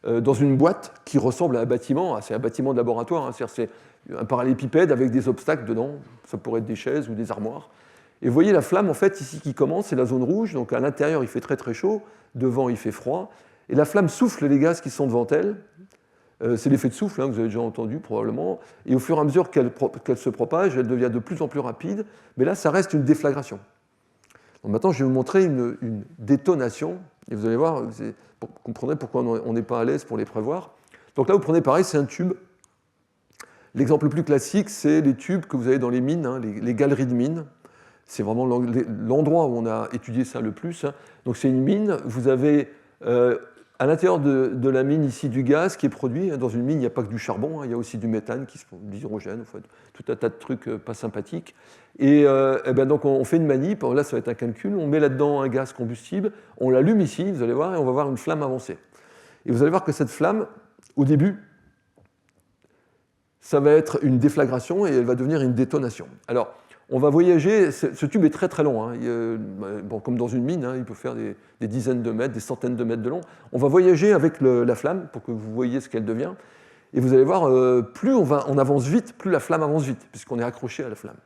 dans une boîte qui ressemble à un bâtiment. C'est un bâtiment de laboratoire, hein, c'est un parallélépipède avec des obstacles dedans. Ça pourrait être des chaises ou des armoires. Et vous voyez la flamme, en fait, ici qui commence, c'est la zone rouge. Donc à l'intérieur, il fait très très chaud. Devant, il fait froid. Et la flamme souffle les gaz qui sont devant elle. C'est l'effet de souffle, hein, que vous avez déjà entendu probablement. Et au fur et à mesure qu'elle se propage, elle devient de plus en plus rapide. Mais là, ça reste une déflagration. Donc maintenant, je vais vous montrer une détonation. Et vous allez voir, vous comprendrez pourquoi on n'est pas à l'aise pour les prévoir. Donc là, vous prenez pareil, c'est un tube. L'exemple le plus classique, c'est les tubes que vous avez dans les mines, hein, les galeries de mines. C'est vraiment l'endroit où on a étudié ça le plus. Hein. Donc c'est une mine, vous avez à l'intérieur de la mine ici du gaz qui est produit. Dans une mine, il n'y a pas que du charbon, hein, il y a aussi du méthane, de l'hydrogène, en fait, tout un tas de trucs pas sympathiques. Et ben donc on fait une manip, là ça va être un calcul, on met là-dedans un gaz combustible, on l'allume ici, vous allez voir, et on va voir une flamme avancer. Et vous allez voir que cette flamme, au début, ça va être une déflagration et elle va devenir une détonation. Alors, on va voyager, ce tube est très très long, hein. Bon, comme dans une mine, hein, il peut faire des dizaines de mètres, des centaines de mètres de long. On va voyager avec la flamme pour que vous voyez ce qu'elle devient. Et vous allez voir, plus on avance vite, plus la flamme avance vite, puisqu'on est accroché à la flamme.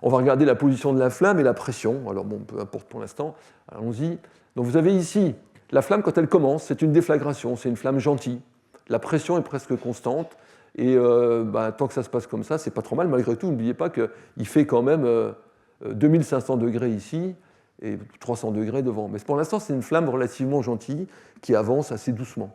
On va regarder la position de la flamme et la pression. Alors bon, peu importe pour l'instant, allons-y. Donc vous avez ici, la flamme quand elle commence, c'est une déflagration, c'est une flamme gentille. La pression est presque constante. Et tant que ça se passe comme ça, c'est pas trop mal. Malgré tout, n'oubliez pas qu'il fait quand même 2500 degrés ici et 300 degrés devant. Mais pour l'instant, c'est une flamme relativement gentille qui avance assez doucement.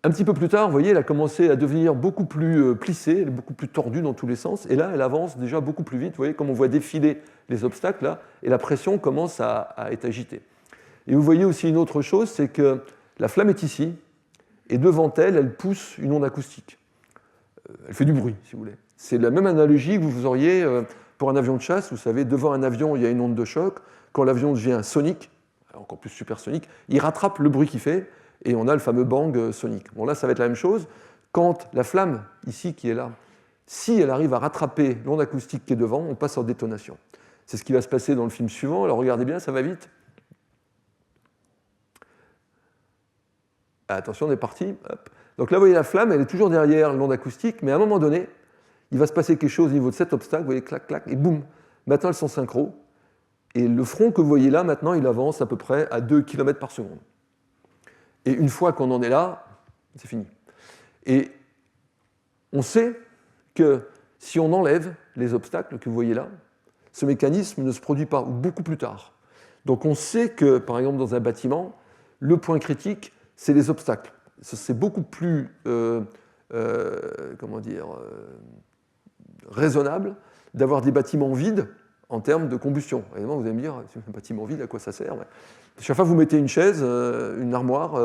Un petit peu plus tard, vous voyez, elle a commencé à devenir beaucoup plus plissée, beaucoup plus tordue dans tous les sens. Et là, elle avance déjà beaucoup plus vite. Vous voyez, comme on voit défiler les obstacles là, et la pression commence à être agitée. Et vous voyez aussi une autre chose, c'est que la flamme est ici. Et devant elle, elle pousse une onde acoustique. Elle fait du bruit, si vous voulez. C'est la même analogie que vous auriez pour un avion de chasse. Vous savez, devant un avion, il y a une onde de choc. Quand l'avion devient sonique, encore plus supersonique, il rattrape le bruit qu'il fait, et on a le fameux bang sonique. Bon, là, ça va être la même chose. Quand la flamme, ici, qui est là, si elle arrive à rattraper l'onde acoustique qui est devant, on passe en détonation. C'est ce qui va se passer dans le film suivant. Alors, regardez bien, ça va vite. Attention, on est parti. Hop. Donc là, vous voyez la flamme, elle est toujours derrière l'onde acoustique, mais à un moment donné, il va se passer quelque chose au niveau de cet obstacle, vous voyez, clac, clac, et boum, maintenant elles sont synchro. Et le front que vous voyez là, maintenant, il avance à peu près à 2 km par seconde. Et une fois qu'on en est là, c'est fini. Et on sait que si on enlève les obstacles que vous voyez là, ce mécanisme ne se produit pas, ou beaucoup plus tard. Donc on sait que, par exemple, dans un bâtiment, le point critique, c'est les obstacles. C'est beaucoup plus raisonnable d'avoir des bâtiments vides en termes de combustion. Évidemment, vous allez me dire, un bâtiment vide, à quoi ça sert ? Chaque fois que vous mettez une chaise, une armoire,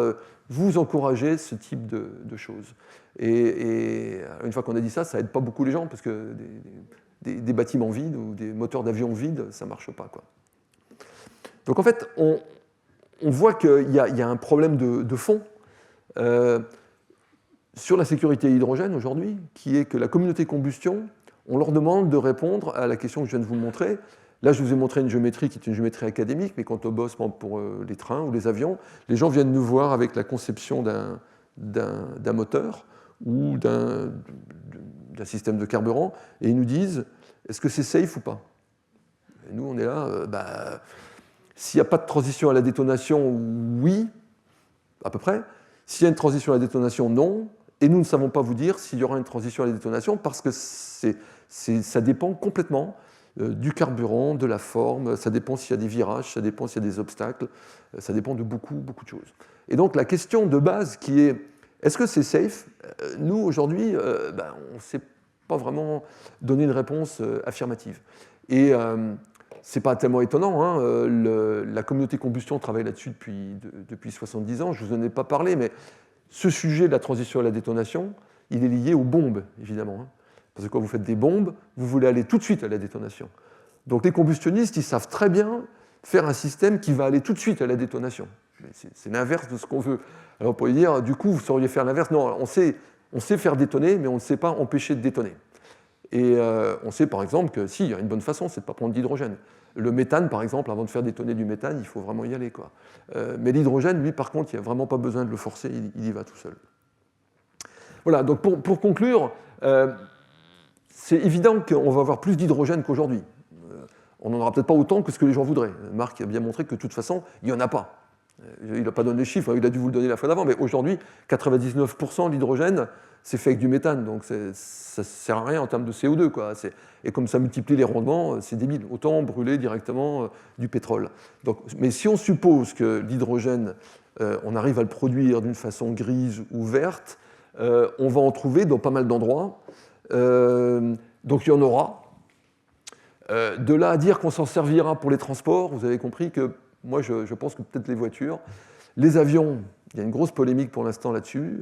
vous encouragez ce type de choses. Et une fois qu'on a dit ça, ça n'aide pas beaucoup les gens, parce que des bâtiments vides ou des moteurs d'avion vides, ça ne marche pas, quoi. Donc en fait, on voit qu'il y a un problème de fond sur la sécurité hydrogène aujourd'hui, qui est que la communauté combustion, on leur demande de répondre à la question que je viens de vous montrer. Là, je vous ai montré une géométrie qui est une géométrie académique, mais quand on bosse pour les trains ou les avions, les gens viennent nous voir avec la conception d'un moteur ou d'un système de carburant, et ils nous disent, est-ce que c'est safe ou pas? Et nous, on est là, s'il n'y a pas de transition à la détonation, oui, à peu près. S'il y a une transition à la détonation, non. Et nous ne savons pas vous dire s'il y aura une transition à la détonation, parce que ça dépend complètement du carburant, de la forme, ça dépend s'il y a des virages, ça dépend s'il y a des obstacles, ça dépend de beaucoup, beaucoup de choses. Et donc la question de base qui est, est-ce que c'est safe? Nous, aujourd'hui, on ne sait pas vraiment donner une réponse affirmative. Et ce n'est pas tellement étonnant, hein, la communauté combustion travaille là-dessus depuis 70 ans, je ne vous en ai pas parlé, mais ce sujet de la transition à la détonation, il est lié aux bombes, évidemment. Hein. Parce que quand vous faites des bombes, vous voulez aller tout de suite à la détonation. Donc les combustionnistes, ils savent très bien faire un système qui va aller tout de suite à la détonation. C'est l'inverse de ce qu'on veut. Alors on pourrait dire, du coup, vous sauriez faire l'inverse. Non, on sait faire détonner, mais on ne sait pas empêcher de détonner. Et on sait par exemple que si, il y a une bonne façon, c'est de ne pas prendre d'hydrogène. Le méthane, par exemple, avant de faire détonner du méthane, il faut vraiment y aller, quoi. Mais l'hydrogène, lui, par contre, il n'y a vraiment pas besoin de le forcer, il y va tout seul. Voilà, donc pour conclure, c'est évident qu'on va avoir plus d'hydrogène qu'aujourd'hui. On n'en aura peut-être pas autant que ce que les gens voudraient. Marc a bien montré que de toute façon, il n'y en a pas. Il n'a pas donné les chiffres, il a dû vous le donner la fois d'avant, mais aujourd'hui, 99% de l'hydrogène, c'est fait avec du méthane, donc ça ne sert à rien en termes de CO2, quoi. Et comme ça multiplie les rendements, c'est débile. Autant brûler directement du pétrole. Donc, mais si on suppose que l'hydrogène, on arrive à le produire d'une façon grise ou verte, on va en trouver dans pas mal d'endroits. Donc il y en aura. De là à dire qu'on s'en servira pour les transports, vous avez compris que moi je pense que peut-être les voitures. Les avions, il y a une grosse polémique pour l'instant là-dessus.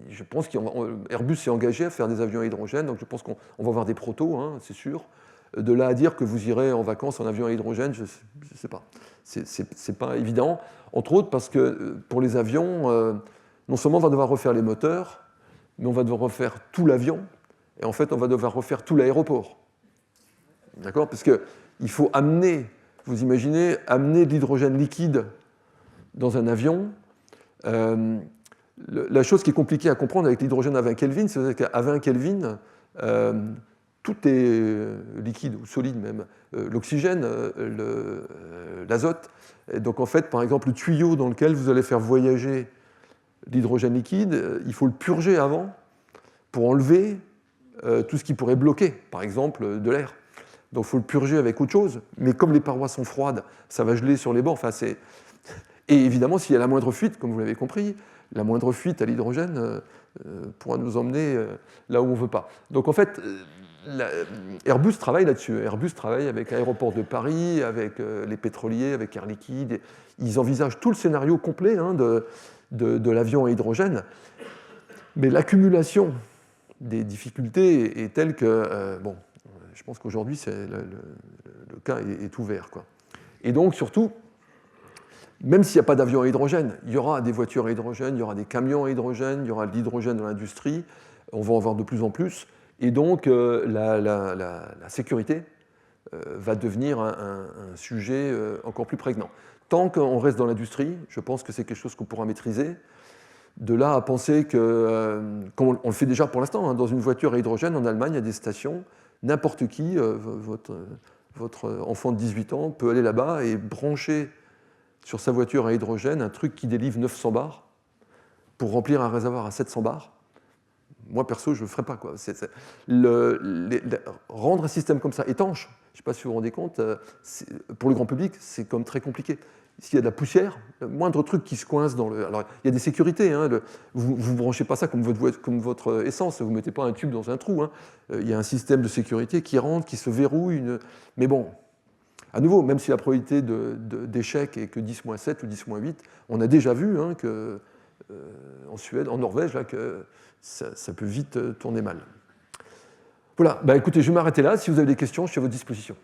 Je pense qu'Airbus s'est engagé à faire des avions à hydrogène, donc je pense qu'on va avoir des protos, hein, c'est sûr. De là à dire que vous irez en vacances en avion à hydrogène, je ne sais pas. C'est pas évident, entre autres parce que pour les avions, non seulement on va devoir refaire les moteurs, mais on va devoir refaire tout l'avion, et en fait on va devoir refaire tout l'aéroport. D'accord? Parce qu'il faut amener, vous imaginez, amener de l'hydrogène liquide dans un avion. La chose qui est compliquée à comprendre avec l'hydrogène à 20 Kelvin, c'est qu'à 20 Kelvin, tout est liquide ou solide même. L'oxygène, l'azote. Donc en fait, par exemple, le tuyau dans lequel vous allez faire voyager l'hydrogène liquide, il faut le purger avant pour enlever tout ce qui pourrait bloquer, par exemple, de l'air. Donc il faut le purger avec autre chose, mais comme les parois sont froides, ça va geler sur les bords. Enfin, et évidemment, s'il y a la moindre fuite, comme vous l'avez compris, la moindre fuite à l'hydrogène pourra nous emmener là où on ne veut pas. Donc en fait, Airbus travaille là-dessus. Airbus travaille avec l'aéroport de Paris, avec les pétroliers, avec Air Liquide. Ils envisagent tout le scénario complet de l'avion à hydrogène. Mais l'accumulation des difficultés est telle que, je pense qu'aujourd'hui, le cas est ouvert, quoi. Et donc, surtout, même s'il n'y a pas d'avion à hydrogène, il y aura des voitures à hydrogène, il y aura des camions à hydrogène, il y aura de l'hydrogène dans l'industrie, on va en voir de plus en plus, et donc la sécurité va devenir un sujet encore plus prégnant. Tant qu'on reste dans l'industrie, je pense que c'est quelque chose qu'on pourra maîtriser. De là à penser que, comme on le fait déjà pour l'instant, hein, dans une voiture à hydrogène, en Allemagne, il y a des stations, n'importe qui, votre enfant de 18 ans, peut aller là-bas et brancher sur sa voiture à hydrogène un truc qui délivre 900 bars pour remplir un réservoir à 700 bars. Moi, perso, je ne le ferai pas, quoi. Rendre un système comme ça étanche, je ne sais pas si vous vous rendez compte, pour le grand public, c'est comme très compliqué. S'il y a de la poussière, le moindre truc qui se coince dans le... Alors, il y a des sécurités, hein, vous ne branchez pas ça comme votre essence, vous ne mettez pas un tube dans un trou. Hein. Il y a un système de sécurité qui rentre, qui se verrouille. Mais bon, à nouveau, même si la probabilité d'échec est que 10-7 ou 10-8, on a déjà vu hein, que, en Suède, en Norvège, là, que ça peut vite tourner mal. Voilà, écoutez, je vais m'arrêter là. Si vous avez des questions, je suis à votre disposition.